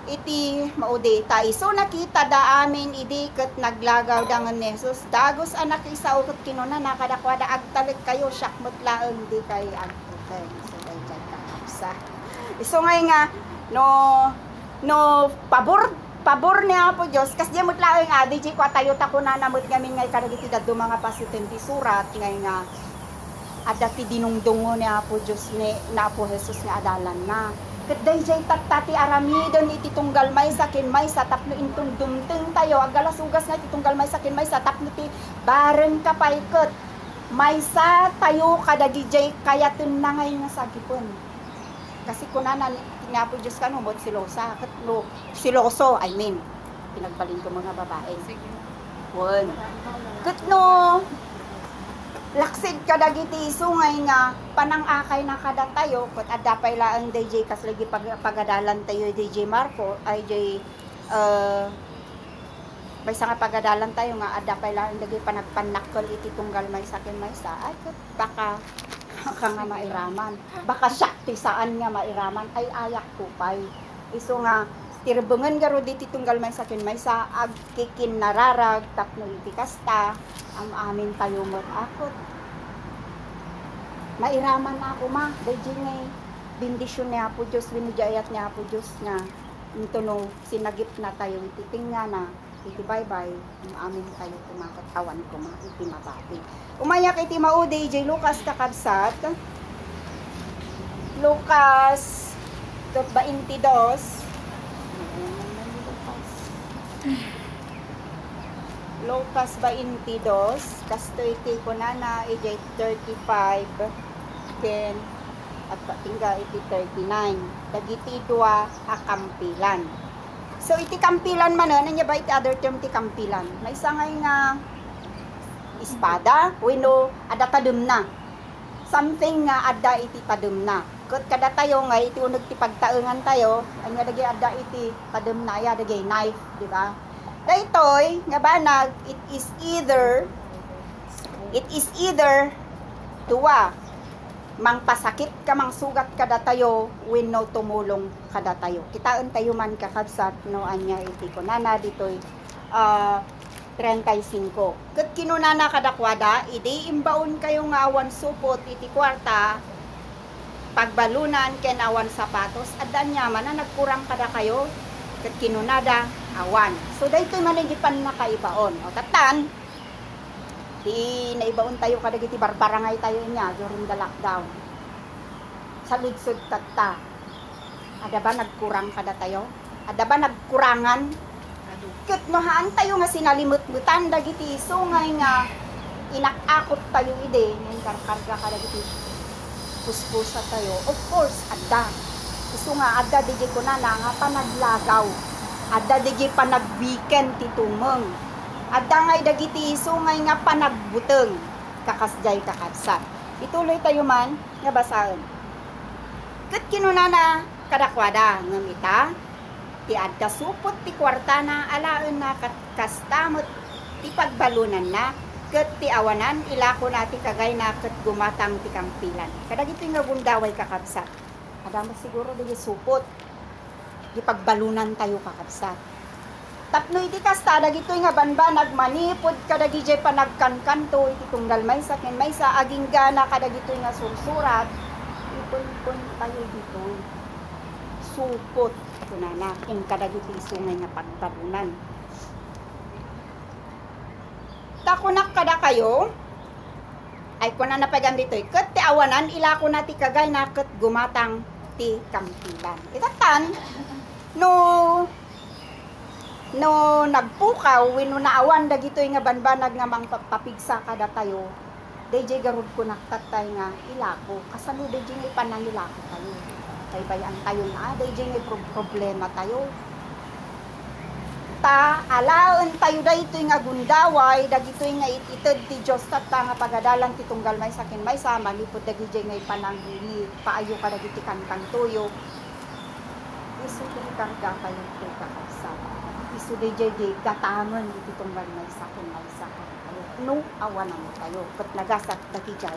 iti maudi ta iso nakita da amin idi ket naglagaw dangan ni Jesus dagos anak isa ukot kinuna nakadakwada agtalik kayo syakmot laeng di kay agtuten so dayjay kakabsat iso nga no pabor niya po Diyos kas di mut laeng adi ko tayo ta kuna namut ngamin ngay kadagiti dadto mga pasiten ti surat ngay nga adati dinungdungo ni Apo Diyos ni na Apo Jesus nga adalan na. Ket dayjay tati aramidon iti tunggal maysa ken maysa tapno intong dumteng tayo agalas ugas nga iti tunggal maysa ken maysa tapno ti bareng kapayket maysa tayo kada DJ kayaten na ngay nga sagipon. Kasi kunanan ni Apo Diyos kanumot silosa ket no siloso I mean pinagbalin ko mga babae. Sige. Wan. Kat no, laksid ka dagiti sungay nga panang-akay na kada tayo kat adapay laang DJ kas lagi pagadalan tayo DJ Marco ay baysa nga pagadalan tayo nga adapay laang dagi panagpanakol iti tunggal may sakin may sa ay kat baka nga mairaman baka syakti saan nga mairaman ay ayak tupay iso nga tirbengan garo diti tunggal may sakin may sa agkikin nararag tapno iti kasta ang amin tayo akot mairaman na ako ma dahil ngay bindisyon niya po Diyos winujayat niya po Diyos nga ito no sinagip na tayo iti tinga na iti bye-bye ang amin tayo kumakatawan ko ma iti mabati umayak iti mao DJ Lucas kakabsat Lucas 22 Lucas 22 kastoy iti ko na iti 35 ken at patingga iti 39 dagiti dua akampilan so iti kampilan man anya ba iti other term iti kampilan may sangay nga espada wenno ada tadem na something nga ada iti tadem na ket kada tayo nga iti uneg ti pagtaengan tayo anya dagi ada iti tadem na ya dagi knife di ba daytoy nga banag it is either tuwa mangpasakit ka mangsugat kada tayo wenno tumulong kada tayo kitaan tayo man kakabsat no anya iti kunana ditoy 35 ket kinunana kadakwada idi imbaon kayo nga awan supot iti kwarta pagbalunan ken awan sapatos addan nyaman na nagkurang kada kayo ket kinunada awan so daytoy man gipan nakaibaon o tatan di naibaon tayo kadagiti barbarangay tayo niya during the lockdown sa ligsod tatta ada ba nagkurang kada tayo ada ba nagkurangan ket no haan tayo nga sinalimut-mutan dagiti sungay nga inakakot tayo ide nen karkarga kadagiti puspusa tayo of course adda isu nga adda DJ ko na nga panaglagaw adda DJ panag-weekend ti tumeng adda ngay dagiti sungay nga panagbuteng kakasjay kakabsat ituloy tayo man nga basaen ket kinunana kadakwada ngamita ti adda supot ti kwarta na alaen na kastamot ti pagbalunan na ket ti awanan ilako na ti kagay na ket gumatang ti kampilan kadagiti nga bundaway kakabsat ada mo siguro dili supot di pagbalunan tayo kakabsat tapno iti kasta dagitoy nga banbanag manipod kadagiti panagkankanto iti tunggal maysa ken maysa aging gana kadagitoy nga sursurat ipon tayo ditoy supot kunana ken kadagiti sungay nga pagbalunan takunak kada kayo ay kunan na pagam ditoy ket ti awanan ilako na ti kagay na ket gumatang ti kampilan itatan no nagpukaw wenno naawan dagitoy nga banbanag nga mangpapigsa kada tayo DJ garud ko naktatay nga ilako kasano DJ nga ipanangilako tayo kay bayan tayo na DJ nga problema tayo ta alaen tayo daytoy nga gundaway dagitoy nga ited ti Dios tatta nga pagadalan ti tunggal may sakin may sama lipod dagiti nga ipananggini paayo ka dagiti kantang tuyo isu ti karga kayo ti kakasal isu DJ gatangon iti tunggal may sakin may sakin no awanan mo tayo ket nagasat dagiti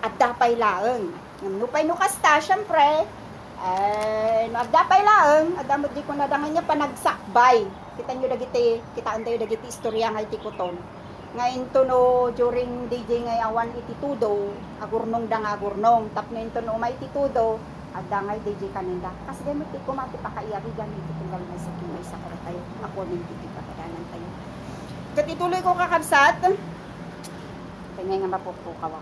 adda pay laeng no pay no kasta syempre no adda pay laeng adda mo di ko nadangan niya panagsakbay kita nyo dagiti kitaan tayo dagiti istorya nga iti kuton nga into no during DJ nga awan iti tudo agurnong da nga agurnong tapno into no may iti tudo adda nga DJ kaninda kasi gamit ti kumati pakaiari gamit iti tunggal na sa kinay sa kada tayo ako ning iti pakadanan tayo ket ituloy ko kakabsat tengay nga mapupukaw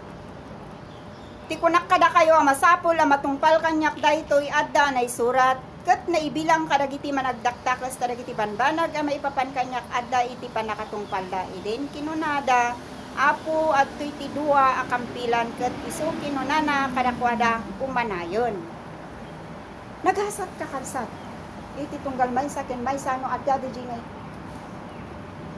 ti kunak kada kayo masapol matungpal kanyak daytoy adda nay surat ket naibilang kadagiti managdaktakas kadagiti banbanag a maipapan kanyak adda iti panakatungpal da iden kinunada apo adtoy ti dua akampilan ket isu kinunana kadakwada umanayon naghasat kakabsat iti tunggal maysa ken maysa no adda DJ nga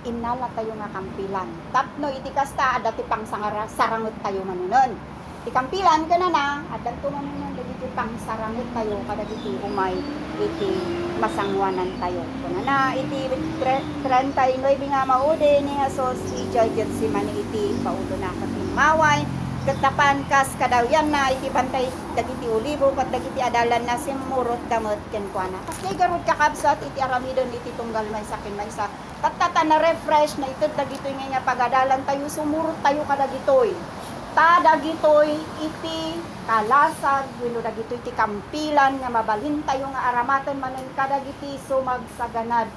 inala tayo nga kampilan. Tapno iti kasta adati pang sarangot tayo manunon. Iti kampilan kana na adanto manunon dagiti pang sarangot tayo kadagiti umay iti masangwanan tayo. Kuna na iti 39 nga maude ni Jesus ijay si man iti paulo na katimaway. Katapan kas kadawyan na iti bantay dagiti olibo kat dagiti adalan na simurot damot ken kuana. Kas kay garud kakabsat iti aramidon iti tunggal may sakin may sak. Tatata na refresh na ito dagitoy nga pagadalan tayo sumurot tayo kadagitoy. Ta dagitoy iti kalasag wenno dagitoy iti kampilan nga mabalhin tayo nga aramaten manen kadagiti sumagsaganad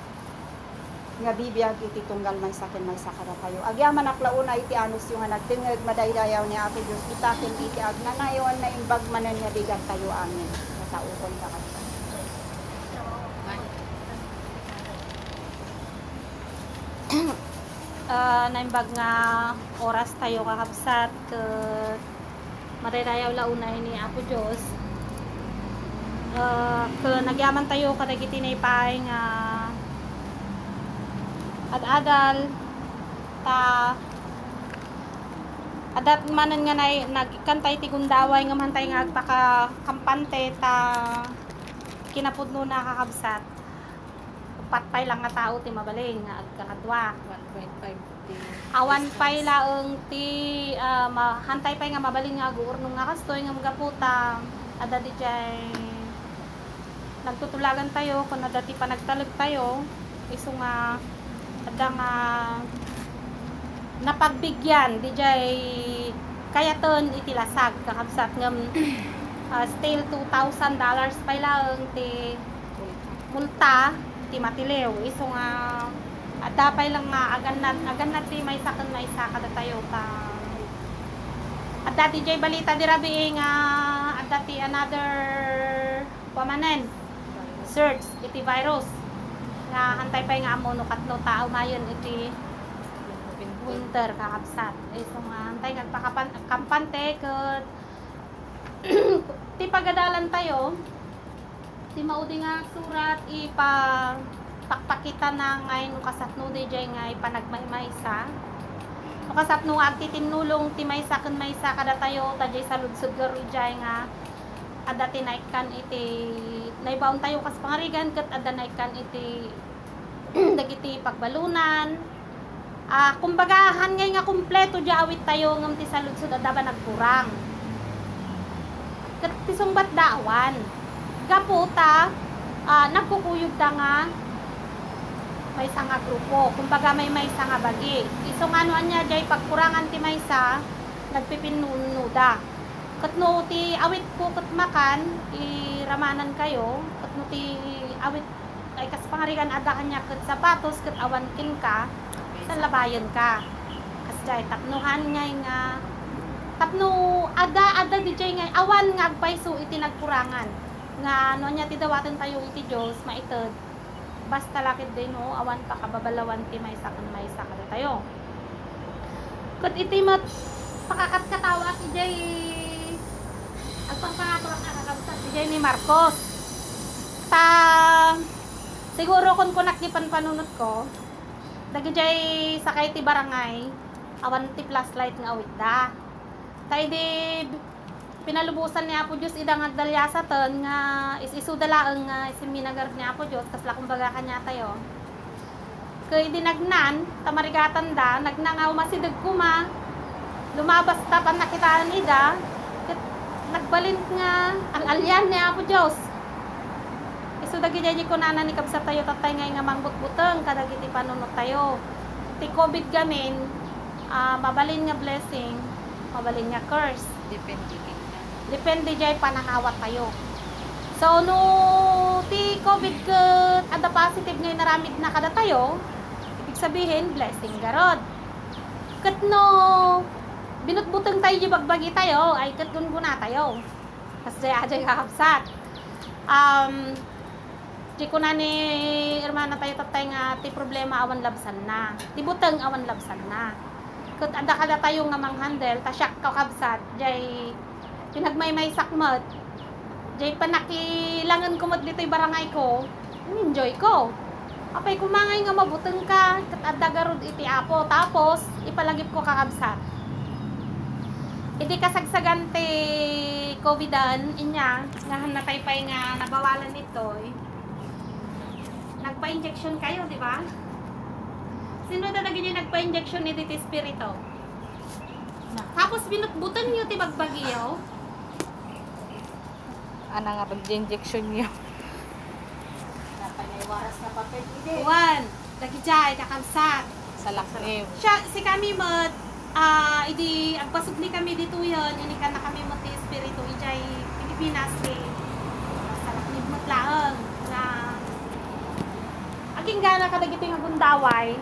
nga bibiyag iti tunggal may sakin may sakara tayo. Agyaman aklauna iti anus yung nga nagdingeg madaydayaw ni Apo Diyos itakin iti agnanayon na imbag manen nga bigat tayo amin. Masaukon ka kasi. Naimbag nga oras tayo kakabsat madaydayaw launay ni Apo Diyos. Nagyaman tayo kadagiti na ipay nga adadal ta adat manan nga nagkantay ti gundaway nga mantay nga agpaka kampante ta kinapudno na kakabsat patpay lang nga tao ti mabaling nga agkakadwa 1.5 awan pay laeng ti mahantay pay nga mabaling nga aguurnong nga kastoy nga magaputa ada di jay nagtutulagan tayo kung adati pa nagtalag tayo iso nga ada nga napagbigyan di jay kayaton iti lasag kakabsat nga still $2,000 pay lang ti multa ti matilew iso nga ada pay lang nga aganat ti may sakan may sakada tayo ta ada ti jay balita di rabi nga ada ti another pamanen search iti virus nga hantay pa nga amo no katlo tao mayon iti winter kakabsat iso nga hantay nga kampante ket ti pagadalan tayo ti maudi nga surat pakpakita na ngay no kasatno di jay nga ipanagmaymaysa no kasatno nga agti tinulong ti maysa ken maysa kada tayo ta jay saludsod garo jay nga ada tinaikan iti naibaon tayo kas pangarigan ket ada naikan iti dagiti pagbalunan kumbaga hangay nga kumpleto di awit tayo ngam ti saludsod ada ba nagkurang ket ti sumbat daawan gaputa nagkukuyog da nga may nga grupo kumbaga may nga bagi iso nga ano anya jay pagkurangan ti maysa nagpipinunuda katno ti awit ko kat makan iramanan kayo katno ti awit ay kas pangarigan ada kanya kat sapatos kat awan kin ka sa labayan ka kas jay tapnuhan ngay nga tapno ada di jay ngay awan nga agpayso iti nagkurangan nga ano nya ti dawaten tayo iti Dios maited basta lakid din no awan pa kababalawan ti maysa ken maysa kada tayo ket iti mat pakakatkatawa ti jay agpangpangato ang kakabsat ti jay ni Marcos ta siguro kun kunakdipan panunot ko dagi jay sakay ti barangay awan ti flashlight nga awit da tay di pinalubusan ni Apo Diyos idang agdalyasatan nga isudalaang nga isiminagar ni Apo Diyos kasla kumbaga kanya tayo kay dinagnan tamarigatan da nagnangaw masidag kuma lumabas ta pan nakitaan ida nagbalint nga alalyan ni Apo Diyos isudagi jay ko nana ni kabsa tayo tatay ngay nga mangbut-buteng kadagiti panunot tayo ti COVID gamin mabalin nga blessing mabalin nga curse depende jay panangawat tayo so no ti COVID ket ada positive ngay naramid na kada tayo ibig sabihin blessing garod ket no binutbuteng tayo bagbagi tayo ay ket gunguna tayo kasi jay kakabsat di ko na ni hermana tayo tatay nga ti problema awan labsan na ti buteng awan labsan na ket ada kada tayo nga manghandle ta syak kakabsat jay pinagmaymay sakmat jay panakilangan ko mat dito'y barangay ko enjoy ko Apay kumangay nga mabuteng ka, kat adagarod iti apo, tapos ipalagip ko kakabsat. Iti kasagsagan ti COVIDan, inya, nga nataypay nga nabawalan nito, nagpa-injection kayo, di ba? Sino talaga niyo nagpa-injection ni Titi Espiritu? Tapos binutbutan niyo ti bagbagyo. Ana nga pag-injection niya. Waras na papel ide. Juan, lagi jay, kakabsat. Sa laknib. Siya, si kami mat, idi, agpasugli kami dito yun, inikan na kami mat ti Espiritu, ijay Pilipinas, sa laknib mat laang, na, aking gana kadagito yung agundaway,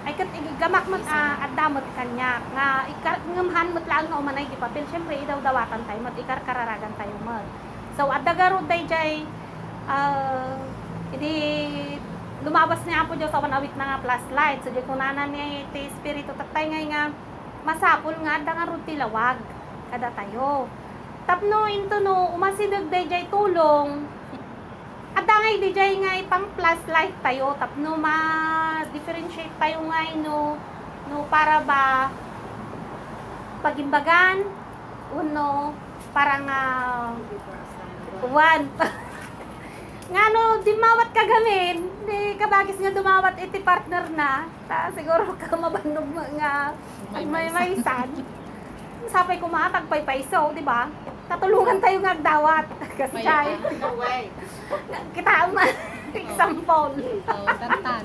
ay kat igamak mat at damot kanya, nga ngamhan mat laang nga umanay di papel, syempre idaw dawatan tayo, mat ikar kararagan tayo mat. So, at dagarod day jay, hindi lumabas niya po Diyos awan awit na nga plus light. So, di kunanan niya ti Espiritu tatay nga masapul nga da nga ruti lawag kada tayo. Tapno into no umasidag day jay tulong. At ngay di jay nga ipang plus light tayo. Tapno ma-differentiate tayo nga no para ba pagimbagan uno parang one nga no, di mawat kagamin, di kabagis nga dumawat iti partner na, ta siguro ka mabanog mo nga may san. Sapay kumatag payso, di ba? Tatulungan tayo nga agdawat. Kasi chay. Kita man example. Tatan.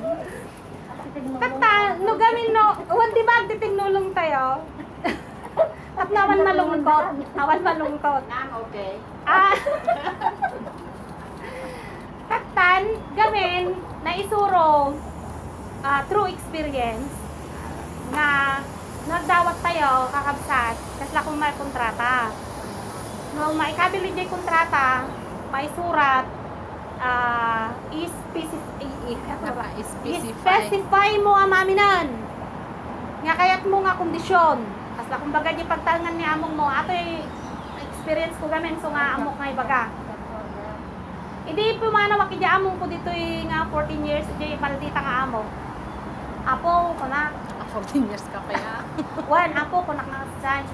Kata, no gamin no, wan di ba titinulong tayo? At nawan malungkot. Nawan malungkot. Okay. Katan, gamin, na isuro true experience nga nagdawat tayo kakabsat kasi kung may kontrata. No, may kabili di kontrata, may surat specify mo ang maminan. Nga kayat mo nga kondisyon. Kasi kung baga di pagtangan ni among mo, ato experience ko gamin so nga amok nga ibaga. Hindi pumanawak ija among ko dito nga 14 years ija paldita nga amo. Apo ko na 14 years ka pa ya. Wan apo ko na san.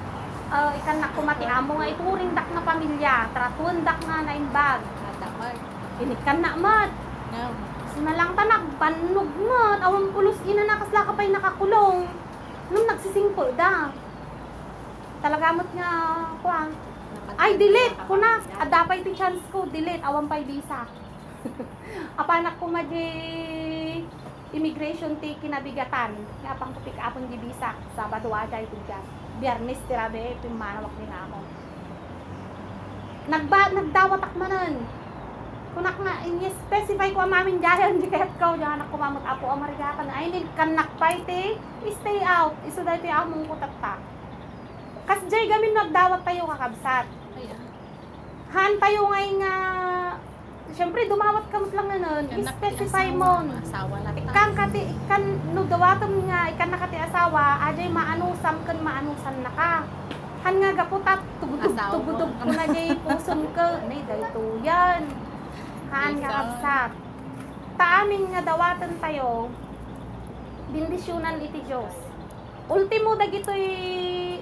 Ikan na kumati amo nga ituring dak na pamilya, tratun dak nga na imbag. Dapat. Inikan na mat. No. Sinalang tanak banog mat, awang pulos ina na kasla ka pa'y nakakulong. Nung nagsisingko da. Talaga mat nga kuang. Ay, delete ko na. Adapay ti chance ko, delete. Awan pa'y visa. Apanak ko nga di immigration ti kinabigatan. Nga pang kupik apon di visa. Sabado aday ito dyan. Biyernes tirabe, pimanawak din ako. Nagdawatak manan. Kunak nga, specify ko ang mamin dyan. Hindi kaya't ko, dyan anak kumamot apo amarigatan. Ay, hindi kanak pa iti. Stay out. Iso dahil ti among kutatta. Kas jay gamin nagdawat tayo kakabsat. Han tayo ngay nga syempre dumawat ka lang na nun, specify mo. Asawa na Ikan no dawatan nga ikan nakati asawa, ajay maanusam kan maanusan na ka. Han nga gaputat tugudog ko na jay puson ka. Nay dayto yan. Han nga kabsat. Taamin nga dawatan tayo. Bindisyonan iti Diyos. Ultimo dagitoy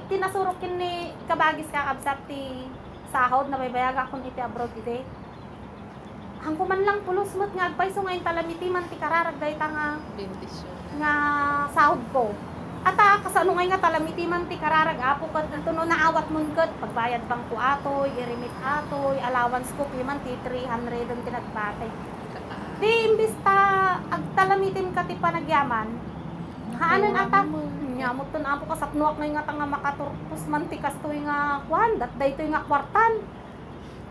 tinasurokin ni kabagis kakabsat ti sahod na may bayaga akong iti abroad iti. Hangko man lang pulos mo't nga agpayso ngayon talamiti man ti kararag dahita nga bendisyon nga sahod ko. At kasano ngayon nga talamiti man ti kararag apo kat ito no naawat mo kat pagbayad bang ko atoy, i-remit atoy, allowance ko piman ti 300 ang tinagbatay. Di imbis ta agtalamitin ka ti panagyaman. Haanan ata nyamot ton apo kasapnuak ngay nga tanga makaturpos man ti kastoy nga kwan dat daytoy nga kwartan.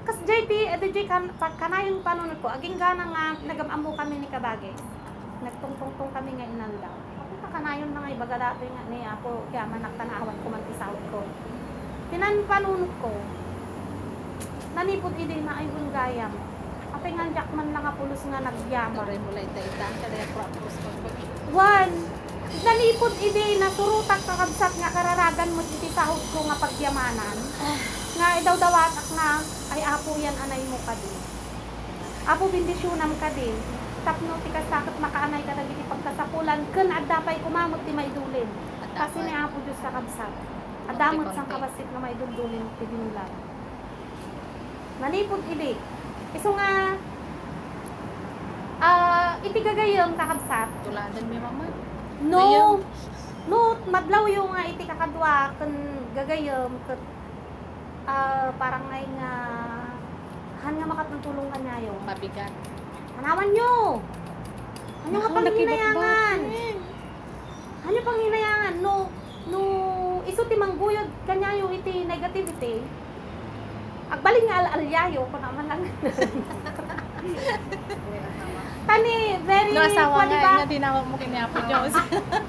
Kas JT edj kanayon panunod ko aging gana nga nagamamo kami ni kabage. Nagtungtong kami nga inanda. Ako kanayon na nga ibaga dati nga ni apo kaya man naktanawan ko man ti sahod ko. Tinan panunod ko. Nanipod idi na ay gayam. Apay nga jakman lang nga pulos nga nagyama. Tore mo lang ita-itaan ka dahil propos ko. One, nalipod ide na surutak kakabsat nga kararagan mo iti sahod ko nga pagyamanan. Nga idaw dawatak na ay apo yan anay mo ka din. Apo bindisyonan ka din. tapno ti kasakit makaanay ka dagiti pagkasapulan ken adda pay kumamot ti maidulin. Kasi ni Apo Diyos sa kabsat. Adamot sang kabasit nga maidulin ti binulan. Manipod idi. Iso nga iti gagayom kakabsat. Tuladan mi mama. No. No, madlaw yung nga iti kakadwa ken gagayom ket parang ngay nga han nga makatulong kanyayo. Mabigat. Hanawan nyo. Ano nga pang hinayangan? Ano pang hinayangan? No iso ti mangguyod kanyayo iti negativity. Agbaling nga al-alyayo ko naman lang. Tani, very, No asawa diba? nga dinawag mo kini Apo Diyos.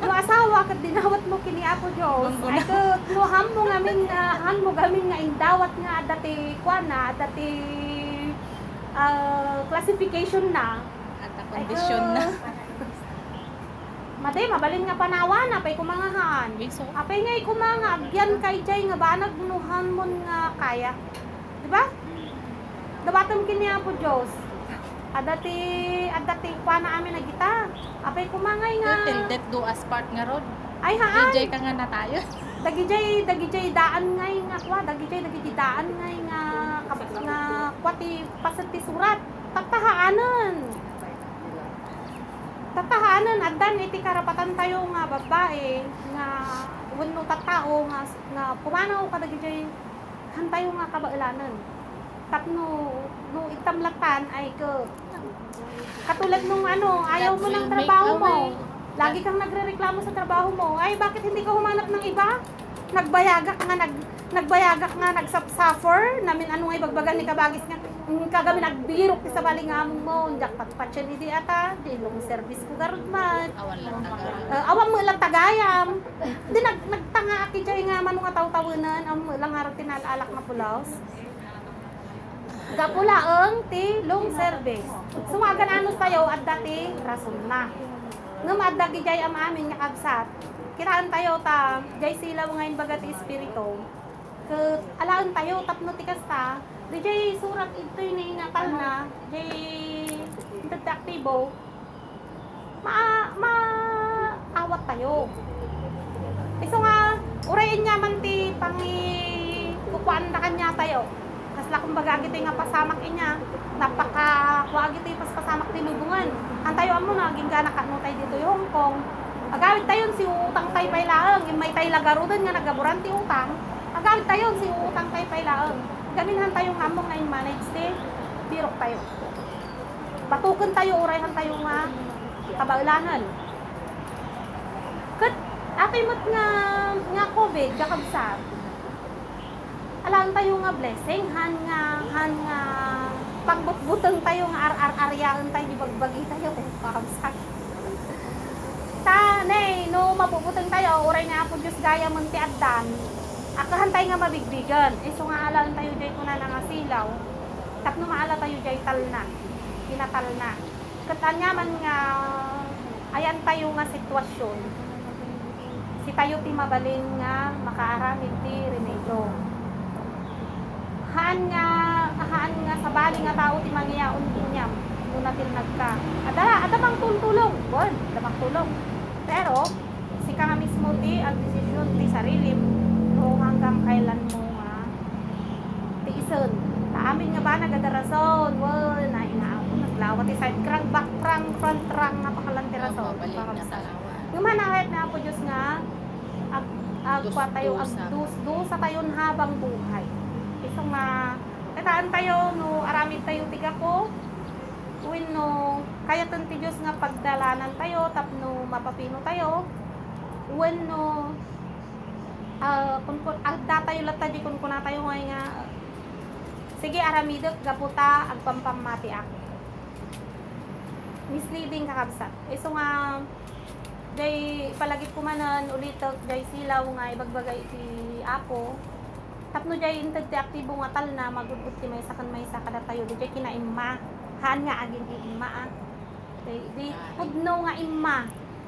No asawa kat dinawat mo kini Apo Diyos. Ay ko, no han mo gamin nga indawat nga dati kuana, dati classification na. At kondisyon na. Made, mabalin nga panawa na, pa'y kumangahan. Biso. Apay nga'y kumanga, agyan kay Jay nga ba, nagnuhan mo nga kaya. Diba? Dabatam kini Apo Diyos. Adati pa na amin na kita. Apay kumangay nga. Till death do us part nga rod. Ay haan. DJ ka nga na tayo. Dagi-jay daan ngay nga kwa. Dagi-jay daan ngay nga kwati pasati surat. Tatahaanan addan iti karapatan tayo nga babae nga wenno tattao nga pumanaw kadagiti hantayo nga kabaelanan. Tapno no itamlatan ay ko katulad nung ayaw mo ng trabaho mo. Lagi kang nagrereklamo sa trabaho mo. Ay bakit hindi ka humanap ng iba? Nagbayagak nga nagsuffer namin ano ngay bagbagan ni kabagis nga kagami nagbirok ti sa balingamon mo jak patpatchen idi ata di long service ko garud man Awan lang taga. awam mo lang tagayam di nagtanga aki jay nga mano nga taw-tawenan am lang harap tinalak na pulaos gapulaeng ti long service sumagan anos tayo at dati rason na ngem adda jay am amin nga kabsat kiraan tayo ta jay sila ngayon bagat espiritu ket alaan tayo tapno ti kasta di jay surat ito ni natal na jay detektibo awat tayo iso nga urayin nga man ti kukuan na kanya tayo kasla kumbaga gito nga pasamak inya napaka kuha gito pas pasamak ti lubungan antayo amo na gingga nakanutay dito yung Hong Kong agawit tayo si utang tay pailaeng may tay lagarudan nga nagaburanti utang agawit tayo si utang tay pailaeng gaminhan tayo nga among na manage ti birok tayo batuken tayo urayhan tayo nga kabaulanan ket apay mo't nga COVID kakabsat alaan tayo nga blessing han nga pagbutbuteng tayo nga ar-ar-aryaen tayo di bagbagi tayo kakabsat ta nay no mabubuteng tayo uray nga Apo Diyos gaya man ti addan akahan tayo nga mabigbigan iso nga alaan tayo jay kuna nga silaw tapno maala tayo jay talna pinatalna ket anyaman nga ayan tayo nga sitwasyon si tayo ti mabalin nga makaaramid ti remedyo haan nga sa bali nga tao ti mangyaon inyam no natin nagka ada bang tulong bon ada tulong pero si ka nga mismo ti ang desisyon ti sarili no hanggang kailan mo nga ti isen ta amin nga ba nagadarason well na inaako naglawa ti side crank back crank front crank napakalanti rason yung manahit na Apo Diyos nga agpa tayo agdus sa tayon habang buhay iso nga kataan tayo no aramid tayo tiga ko when no kaya ti Diyos nga pagdalanan tayo tapno mapapino tayo when no agda tayo lata di kun kuna tayo nga sige aramidot gaputa agpampamati ak misleading kakabsat iso nga jay palagit kumanan ulitok jay silaw nga ibagbagay ti Apo tapno jay intag ti aktibo nga tal na magudbud ti may kada tayo di jay kinaimma han nga aging imma di pudno nga imma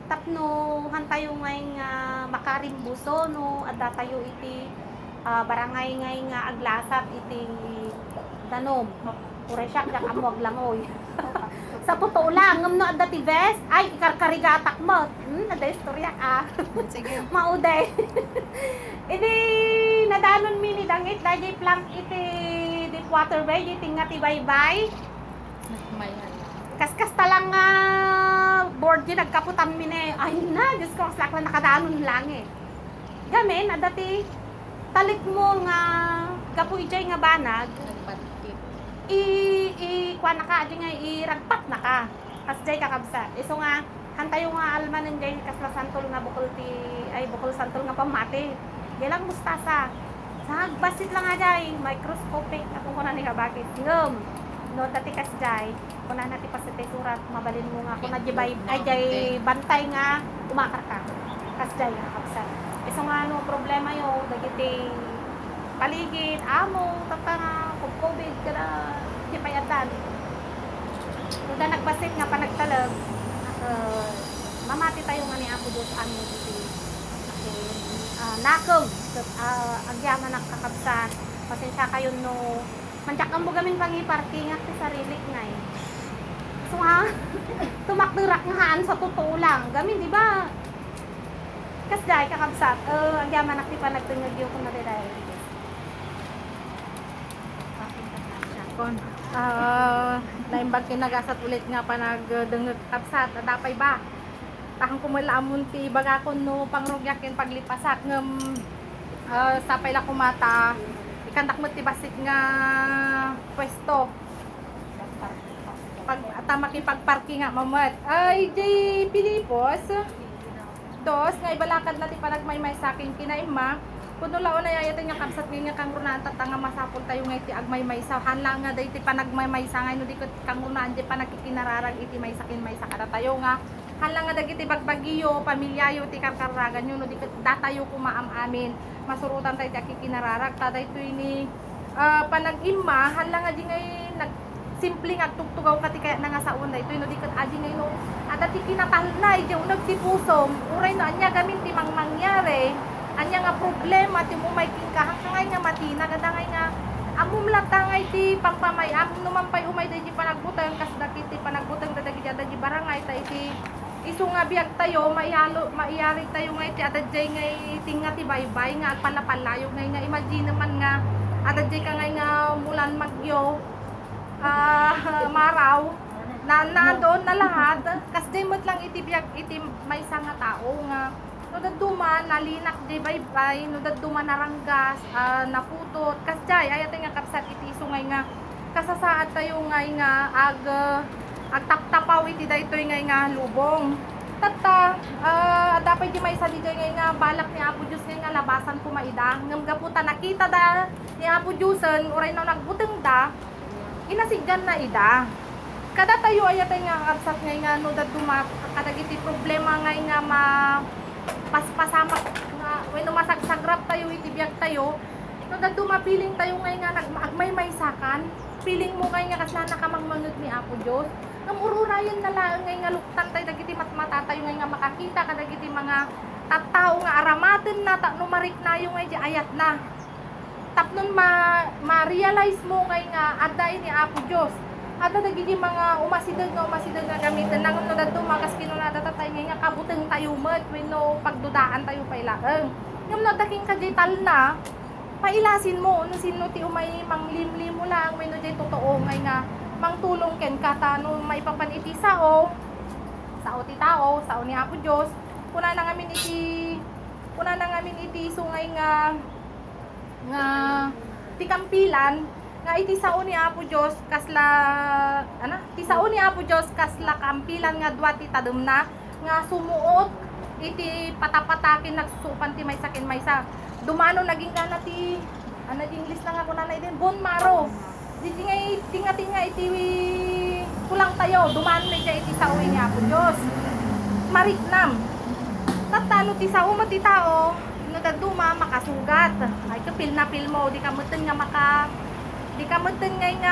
tapno han tayo nga makarimbuso no adda tayo iti barangay nga aglasat iti danom Ure siya, kaya amuag lang oy. Sa totoo lang, ngam no adda ti vest, ay ikarkarigatak mo. Nada istorya ka. Sige. Mauday. Idi nadanon mi ni dangit dahil plank iti deep water bay, di tinga ti baybay. Mayan. Kaskas talang nga board di nagkaputan mi ni. Ay na, Diyos ko, sak na nakadanon lang eh. Gamin, adda ti talik mo nga gapu ijay nga banag. Nagpatikip. Kuha na ka, di nga iragpat na ka. Kas jay kakabsa. Iso nga, hantayo nga alman ng jay kas na santol nga bukol santol nga pamati. Di lang mustasa. Sa basit lang nga jay, microscopic na kung kuna ni kabakit. Ngum, no dati kas jay, kuna nati pasitay surat, mabalin mo nga kuna jay ay jay bantay nga umakar ka. Kas jay kakabsa. Iso nga no problema yo, dagiti paligid, amo, tata kung COVID ka na, di payatan. Kung na nagbasit nga pa nagtalag, mamati tayo nga ni Apo Diyos ano dito. Nakong, agyaman ang kakabsan, pasensya kayo no, manjak ang bugamin pangiparking at sa sarili nga eh. So ha, tumakdirak nga haan sa totoo lang, gamin di ba? Kasday kakabsat, agyaman ang tipa nagtungag yung kung nadadaya. Kon. Naimbag kinagasat ulit nga pa nagdengeg kapsat adapay ba. Tahang kumalaamon ti bagakon no pangrugyakin paglipasak ngem sapay la kumata ikandak mo ti basit nga pwesto. Pag atama makipagparking nga mamat. Ay di Pilipos. Dos nga ibalakad na ti panagmaymay sa akin kinaima. Kuno laon na yayatan nga kapsat nga kang runan tatanga masapol tayo nga iti agmaymay sa hanlang nga dayti panagmaymay sa ngay no di kang runan di pa nakikinararag iti may sakin may sakada tayo nga hanlang nga dagiti bagbagiyo pamilyayo ti karkaragan yo no di datayo kumaam amin masurutan tayo ti kikinararag ta daytoy ni panag-imma hanlang nga di ngay nag simple nga tugtugaw kati kaya na nga sa unay ito no di kat adi ngay no ada ti kinatalnay di unag ti pusong uray no anya gamin ti mangyari anya nga problema ti umay kingkahang kangay nga matina kadangay nga amum latangay ti pangpamay amum numampay umay di panagbutang kas dakiti panagbutang dadagi di barangay ta iti isu nga biag tayo maiyari tayo nga iti adadjay nga tinga ti baybay nga agpalapalayo nga imagine naman nga adadjay ka nga mulan magyo maraw na doon na lahat kas day mo't lang iti biag iti may nga tao nga no daduma nalinak di baybay no daduma naranggas naputot kasjay ayat nga kapsat iti sungay nga kasasaad tayo nga agtaptapaw iti daytoy nga lubong tata dapat di may sa DJ nga balak ni Apo Diyos nga labasan kumaida ngam gaputa nakita da ni Apo Diyusen uray na nagbuteng da inasiggan na ida kada tayo ayat nga kapsat nga no daduma kadagiti problema nga paspasama nga when masagsagrap tayo itibiyag tayo no daduma piling tayo nga nagmaymaysakan piling mo nga kasla nakamangmanod ni Apo Diyos ngam ururayan na lang nga luktan tayo dagiti matmata tayo nga makakita kadagiti mga tattao nga aramaten na numarik na yung nga ayat na tapnon ma-realize mo nga aday ni Apo Diyos ada dagiti mga umasidag nga gamitan nang no daduma kas kinunada tatay nga kabuteng tayo met wenno pagdudaan tayo pailaeng ngam no daking kajital na pailasin mo no sino ti umay manglimlim mo lang wenno jay totoo nga mangtulong ken kata no maipapaniti sao ti tao sao ni Apo Dios kuna na ngamin iti sungay nga ti kampilan nga iti sao ni Apo Dios kasla ti sao ni Apo Dios kasla kampilan nga duati tademna nga sumuot iti patapatakin nagsusupan ti maysaken maysa dumano naging kana ti English na nga kuna na din bone marrow di ngay tinga iti kulang tayo dumano na iti sao ni Apo Dios mariknam tatano ti sao mo ti tao no daduma makasugat ay kapil na pil mo di ka meten nga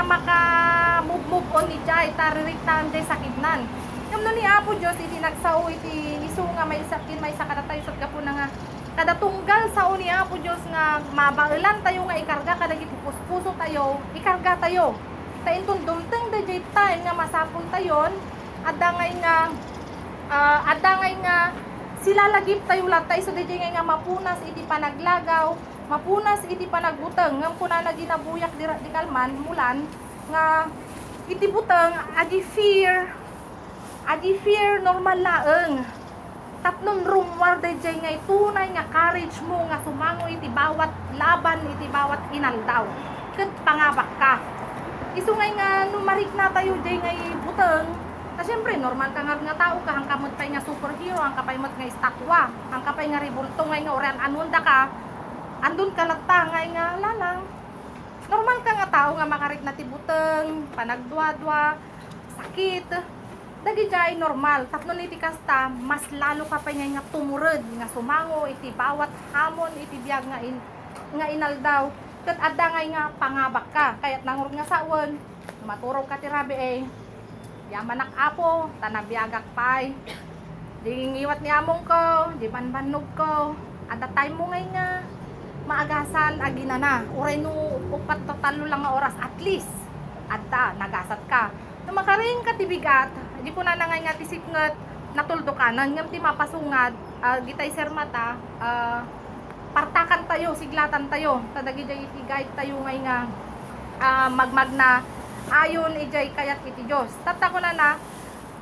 maka move on ni jay taririktan jay sakidnan ngam no ni Apo Dios iti nagsao iti isu nga may sakin may sakada tayo sat gapo na nga kada tunggal sao ni Apo Dios nga mabailan tayo nga ikarga kadagiti puspuso tayo ikarga tayo tain tundumteng da jay time nga masapon tayon, adangay nga sila lagip tayo latay so da jay nga mapunas iti panaglagaw, mapunas iti panagbuteng ngam kuna na ginabuyak di kalman mulan nga iti buteng adi fear normal laeng. Tapnon rumwar dayjay nga tunay nga courage mo nga sumango iti bawat laban iti bawat inaldaw. Ket pangabak ka. Isu nga numarik na tayo jay nga buteng. Na syempre normal ka nga tao ka hang kamot pay nga superhero, hang kapay mat nga estatwa, hang kapay nga rebulto nga oran anunda ka. Andun ka latta nga lalang. Normal ka nga tao nga makarik na ti buteng, panagdwa-dwa, sakit. Dagi jay normal, tapnon iti kasta, mas lalo ka pa nga tumurod, nga sumango, iti bawat hamon, iti biyag nga inaldaw, kat adda nga pangabak ka, kaya't nangurog nga saon, maturog ka ti rabi yamanak apo, tanabiyagak pay, di ngiwat ni among ko, di banbanog ko, adda time mo nga maagasan, agina na, uray no, upat totalo lang nga oras, at least, adda, nagasat ka, makaring ka tibigat, di ko na nga tisiknget natuldukanan ngam ti mapasungad gitay sir mata partakan tayo siglatan tayo tadagi jay iti guide tayo ngay nga magmag na ayon ijay kayat iti Dios tata ko na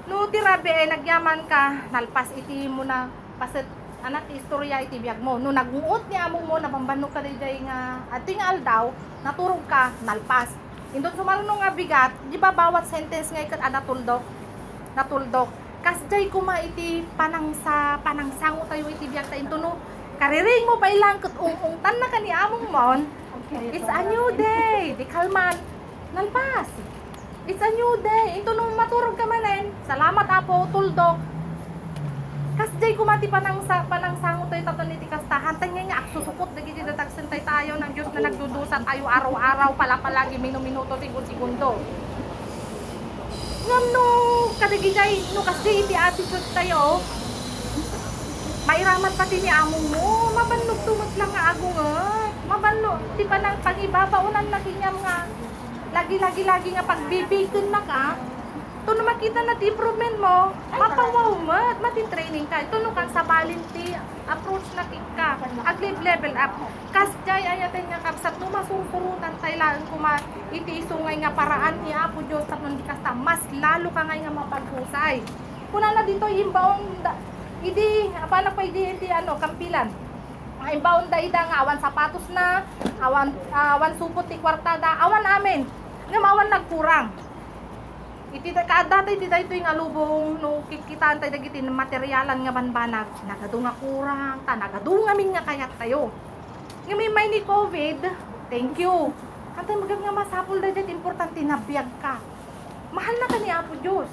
no ti rabi nagyaman ka nalpas iti mo na paset anak istorya iti biag mo no nagungot ni among mo napambanok ka dijay nga ating aldaw naturog ka nalpas indot sumarno nga bigat di ba bawat sentence nga ikat ada natuldok kasjay kuma iti panangsango tayo iti biyak ta intuno kariring mo pa ilang ket ungungtan na kani among mon it's a new day di kalman nalpas it's a new day intuno maturog ka manen salamat apo tuldok kasjay kuma ti panangsango tayo taton iti kastahan tay nga aksusukot dagiti datagsentay tayo ng Dios na nagdudusa tayo araw-araw palagi minuto segundo ngam no kadagitay no kasi iti attitude tayo mairaman pati ni among mo mabannog tumot lang nga agunget mabanno di pa nang pangibabaunan na kinyam nga lagi nga pagbibigin na ka tuno makita na ti improvement mo mapawaw mat mati-training ka tuno kang sabalin ti approach na ka level up kasjay ayaten nga kapsat no masungsurutan tay laan kuma iti isungay nga paraan ni Apo Dios tapnon di kasta mas lalo ka nga mapaghusay kuna na dito imbaon idi paano pa idi kampilan imbaon da ida nga awan sapatos na awan supot ti kwartada awan amen nga mawan nagkurang iti kada iti dayto nga lubong no kikitaan tayo dagiti materialan nga banbanag nagadu nga kurang nagadu nga min nga kayat tayo nga may ni COVID thank you kantay magag nga masapol da jet importante na biyag ka mahal na ka ni Apo Dios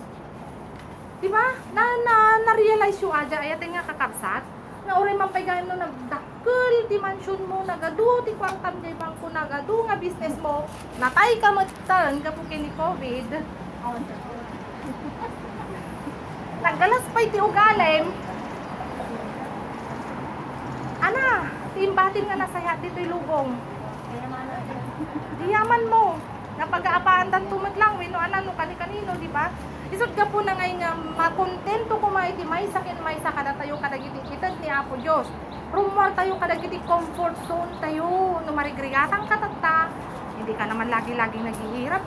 di ba na realize yung aja ayat nga kakabsat nga oray man paygayon no nagdakkel ti mansion mo nagadu ti kwartam jay bangko nagadu nga business mo natay ka matang kapo kini COVID naggalas pa iti ugalem ana timbatin nga nasaya dito lubong diyaman mo napag-aapaan dan tumot lang wino anan no kani-kanino di ba isod ka po na ngay nga makontento ko may may sakit may sa kada tayo kadagiti kitad ni Apo Dios rumwar tayo kadagiti comfort zone tayo no marigrigatan ka tatta hindi ka naman lagi-laging naghihirap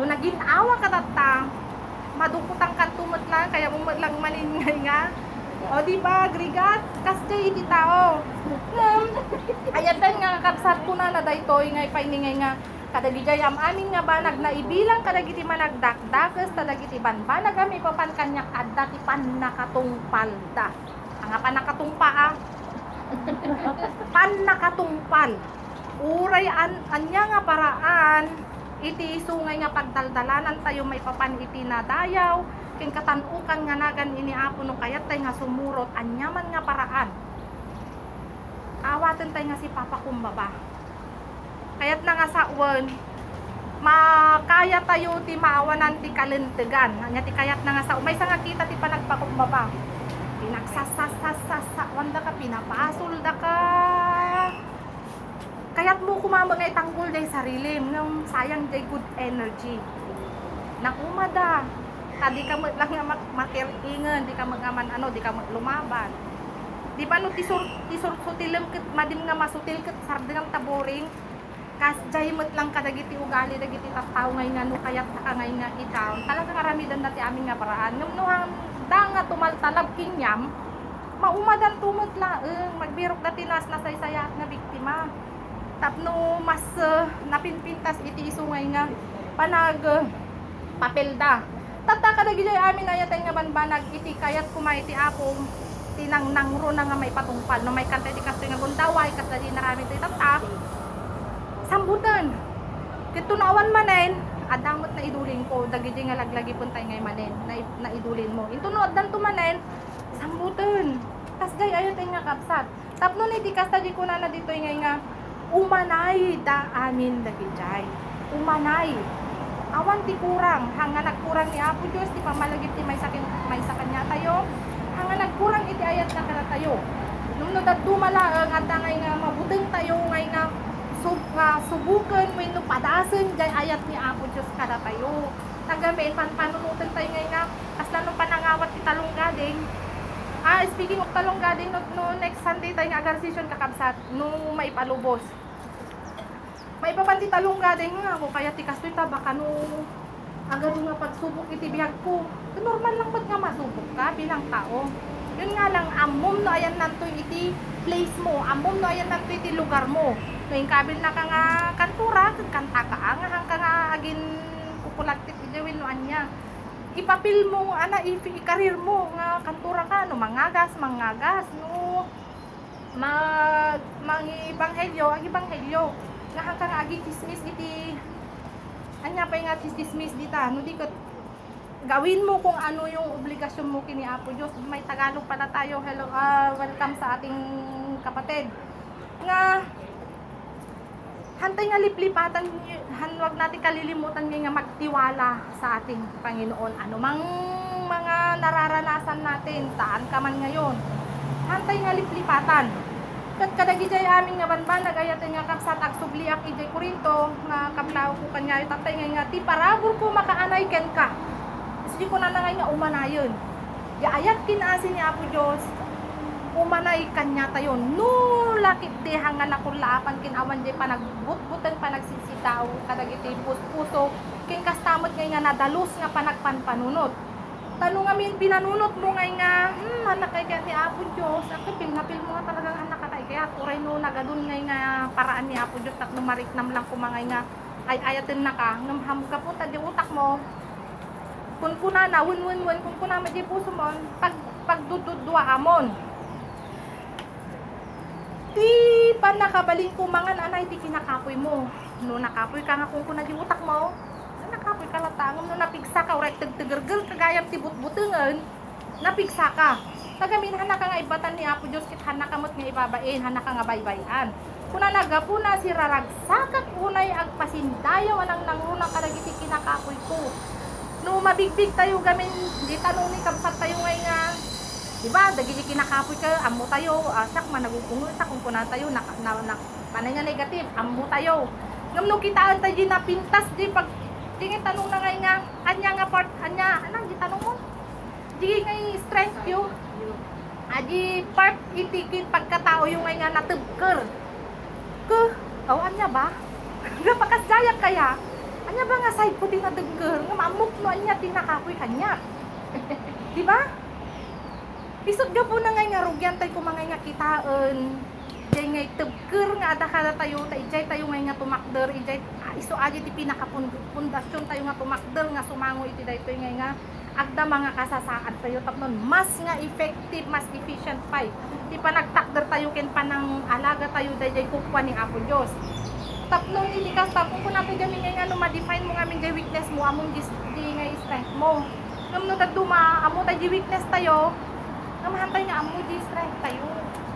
no naginawa ka tatta madukutang kan tumot lang kaya mo lang malingay nga o di ba grigat kasjay iti tao ayatan nga kapsat ko na daytoy nga ipainingay nga kadagijay amin nga banag na ibilang kadagiti managdakdakes kadagiti banbanag ami papan kanyak adda ti panakatungpalda ang panakatungpa panakatungpal uray anya nga paraan iti isungay nga pagdaldalanan tayo may papan iti nadayaw king katanukan nga nagan ini Apo no kayat tay nga sumurot anyaman nga paraan awaten tay nga si Papa kumbaba kayat na nga saon makaya tayo ti maawanan ti kalentegan anya ti kayat na nga saon may nga kita ti panagpakumbaba pinagsasasasasa wanda ka pinapasul da ka Kaya't mo kumama ngay tanggol day sarili, ngam sayang day good energy. Nakumada. Tadi ka lang nga matiringan, di ka magaman di ka lumaban. Di ba no tisur sutilem ket madim nga masutil ket sardeng taboring kas jay met lang kadagiti ugali dagiti tattaw ngay nga no kayat ka ngay nga ikaw. Talagang aramidan dati amin nga paraan. Ngam no hang da nga tumaltalab kinyam, maumadan tumot laeng magbirok dati nas nasaysayat nga biktima. Tapno mas napinpintas iti isungay nga panag papelda. Tata kadagi jay amin ayatay nga banbanag iti kayat kumay iti apong tinang nangro na nga may patungpal no may kanta iti kastoy nga gundaway kas dadi narami iti tata. Sambutan. Kito naawan manen adamot na idulin ko dagiti nga laglagi puntay ngay manen na idulin mo. Into no addan to manen sambutan. Tas jay ayatay nga kapsat. Tapno iti kas dadi ko na dito ngay nga umanay da amin dagijay. Umanay. Awan ti kurang, hanga nagkurang ni Apo Diyos, ti pamalagip ti may sa kanya tayo. Hanga nagkurang iti ayat na kana tayo. Nung dumalaang at ngay nga mabuteng tayo ngay nga subukan wenno padasen jay ayat ni Apo Diyos kada tayo. Tagamen panunutan tayo ngay nga kasla nung panangawat ti Talong Gading. Speaking of Talong Gading, no next Sunday tayo nga agarcisyon kakabsat nung maipalubos. Maipapanti Talong Gading nga ako kaya ti kastoy ta baka no agad nga pagsubok iti biyag ko. Normal lang ba't nga masubok ka bilang tao. Yun nga lang amom no ayan nantoy iti place mo, amom no ayan nantoy iti lugar mo. Ngayon kabil na ka nga kantura, kanta ka nga hang ka nga agin kukulaktit iti jawin no anya. Ipapil mo i-career mo nga kantura ka no mangagas no mangibanghelyo ang ibanghelyo nga hang ka nga agi dismiss iti anya pa nga dismiss dita no di ka gawin mo kung ano yung obligasyon mo kini Apo Diyos. May Tagalog pala tayo. Hello, welcome sa ating kapatid nga hantay nga liplipatan, wag natin kalilimutan nga magtiwala sa ating Panginoon. Ano mang mga nararanasan natin, taan ka man ngayon, hantay nga liplipatan. Kat kadagi jay amin nga banbanag ayatay nga kapsat agsubliak ijay Korinto nga kamlaw ko kanya tatay nga ti parabor ko makaanay ken ka. Sige ko na nga umanayon. Ya ayat kinasin ni Apo Diyos umanay kanya tayo no lakit di hangan ako laapan kinawan di panagbutbutan panagsisitaw kadagiti puso king kastamot nga nadalus nga panagpanpanunot tanong amin pinanunot mo nga anak kay ni Apo Diyos ako pilnapil mo nga talagang anak kay kaya kuray no nagadun nga paraan ni Apo Diyos tak numariknam lang kumangay nga ay ayatin na ka namhamog ka punta di utak mo kung kuna na kung kuna ma di puso mo pagdududwa amon ti panakabaling kumangan anay ti kinakapoy mo no nakapoy ka nga kung kuna di utak mo nakapoy ka latangom no napigsa ka uray tagtegergel kagayam ti butbutengen napigsa ka tagamin hana ka nga ibatan ni Apo Diyos kit hana kamot nga ibabain hana ka nga baybayan kuna nagapuna si raragsakak unay agpasindayaw anang nangrunang kadagiti kinakapoy ko no mabigbig tayo gamin di tanong ni kapsat tayo ngay nga diba, dagiti kinakapoy ka, amo tayo, sak managugungol ta kung kuna tayo, panay nga negative, amo tayo. Ngam no kitaan tayo di napintas, di pag tingin tanong na nga anya nga part, anya, di tanong mo? Di nga strength yun. Di part itikin pagkatao yung nga natagker. Anya ba? Napakasjaya kaya? Anya ba nga side ko tinatagker? Nga maamok no anya tinakapoy kanya. Diba? Isod ga po na nga rugyan tayo kumangay nga kitaan. Ijay nga tagker nga adakala tayo, ijay tayo nga tumakder, ijay iso aja ti pinakapundasyon tayo nga tumakder nga sumango iti daytoy nga agda mga kasasaad tayo tapnon mas nga effective, mas efficient pa. Ti panagtakder tayo ken panang alaga tayo dayjay kupwa ni Apo Dios. Tapnon iti kas tapon ko nato gami nga ma-define mo ngamin jay weakness mo among di nga strength mo. Ngam no dagduma amo tayo weakness tayo. Namahantay nga amo di strength tayo.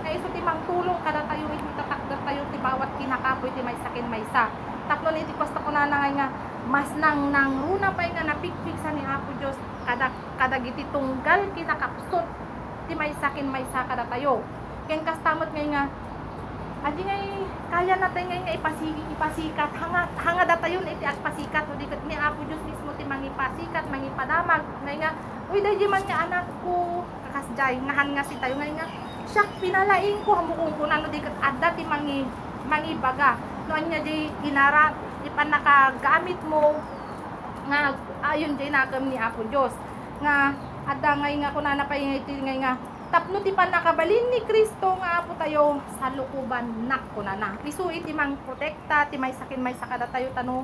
Nga iso ti mangtulong kada tayo iti tatakder tayo ti bawat kinakapoy ti may sakin maysa. Tapno iti kwasta ko na nga mas nang runa pa nga napikpik sa ni Apo Dios kada giti tunggal kinakapsot ti may sakin maysa kada tayo. Ken kastamot nga adi nga kaya natin ngayon nga ipasikat hanga data yun iti agpasikat o dikat ni Apo Diyos mismo ti mangipasikat mangipadamag ngayon nga uy dahil man nga anak ko kakasjay ngahan nga si tayo ngayon nga siya pinalaing ko hamukong ko na no dikat adda ti mangibaga noon nga di inara ipan nakagamit mo nga ayon di nakam ni Apo Diyos nga adda ngayon nga kunana pa yung iti ngayon nga tapno ti pan nakabalin ni Kristo nga Apo tayo sa lukuban nak kunana isu iti mang protekta ti may sakin may sakada tayo tano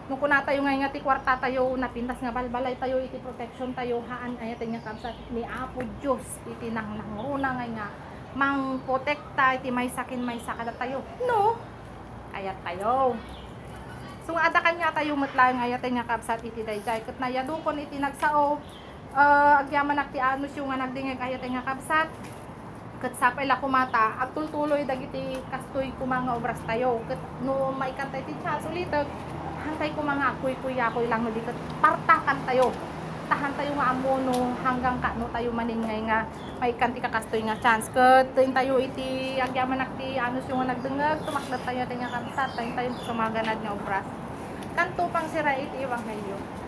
nung kuna tayo ngayon nga ti kwarta tayo napintas nga balbalay tayo iti protection tayo haan ayatin nga kapsa ni Apo Diyos iti nang nanguna ngayon nga mang protekta iti may sakin may sakada tayo no ayat tayo so ada kanya tayo matlang ayatin nga kapsa iti dayjay ket nayadukon iti nagsao agyaman nakti anus yung nga nagdingeg ayatin nga kapsat ket sapay la kumata agtultuloy dagiti kastoy kumanga obras tayo ket no maikantay ti chance ulitag hantay kumanga kuy-kuyakoy lang no diket partakan tayo tahan tayo nga amono hanggang kano tayo maningay nga maikanti kakastoy nga chance ket tayo iti agyaman nakti anus yung nga nagdingeg tumakdat tayo ti nga kapsat tayo sa mga ganad nga obras kanto pang sira iti ebanghelyo.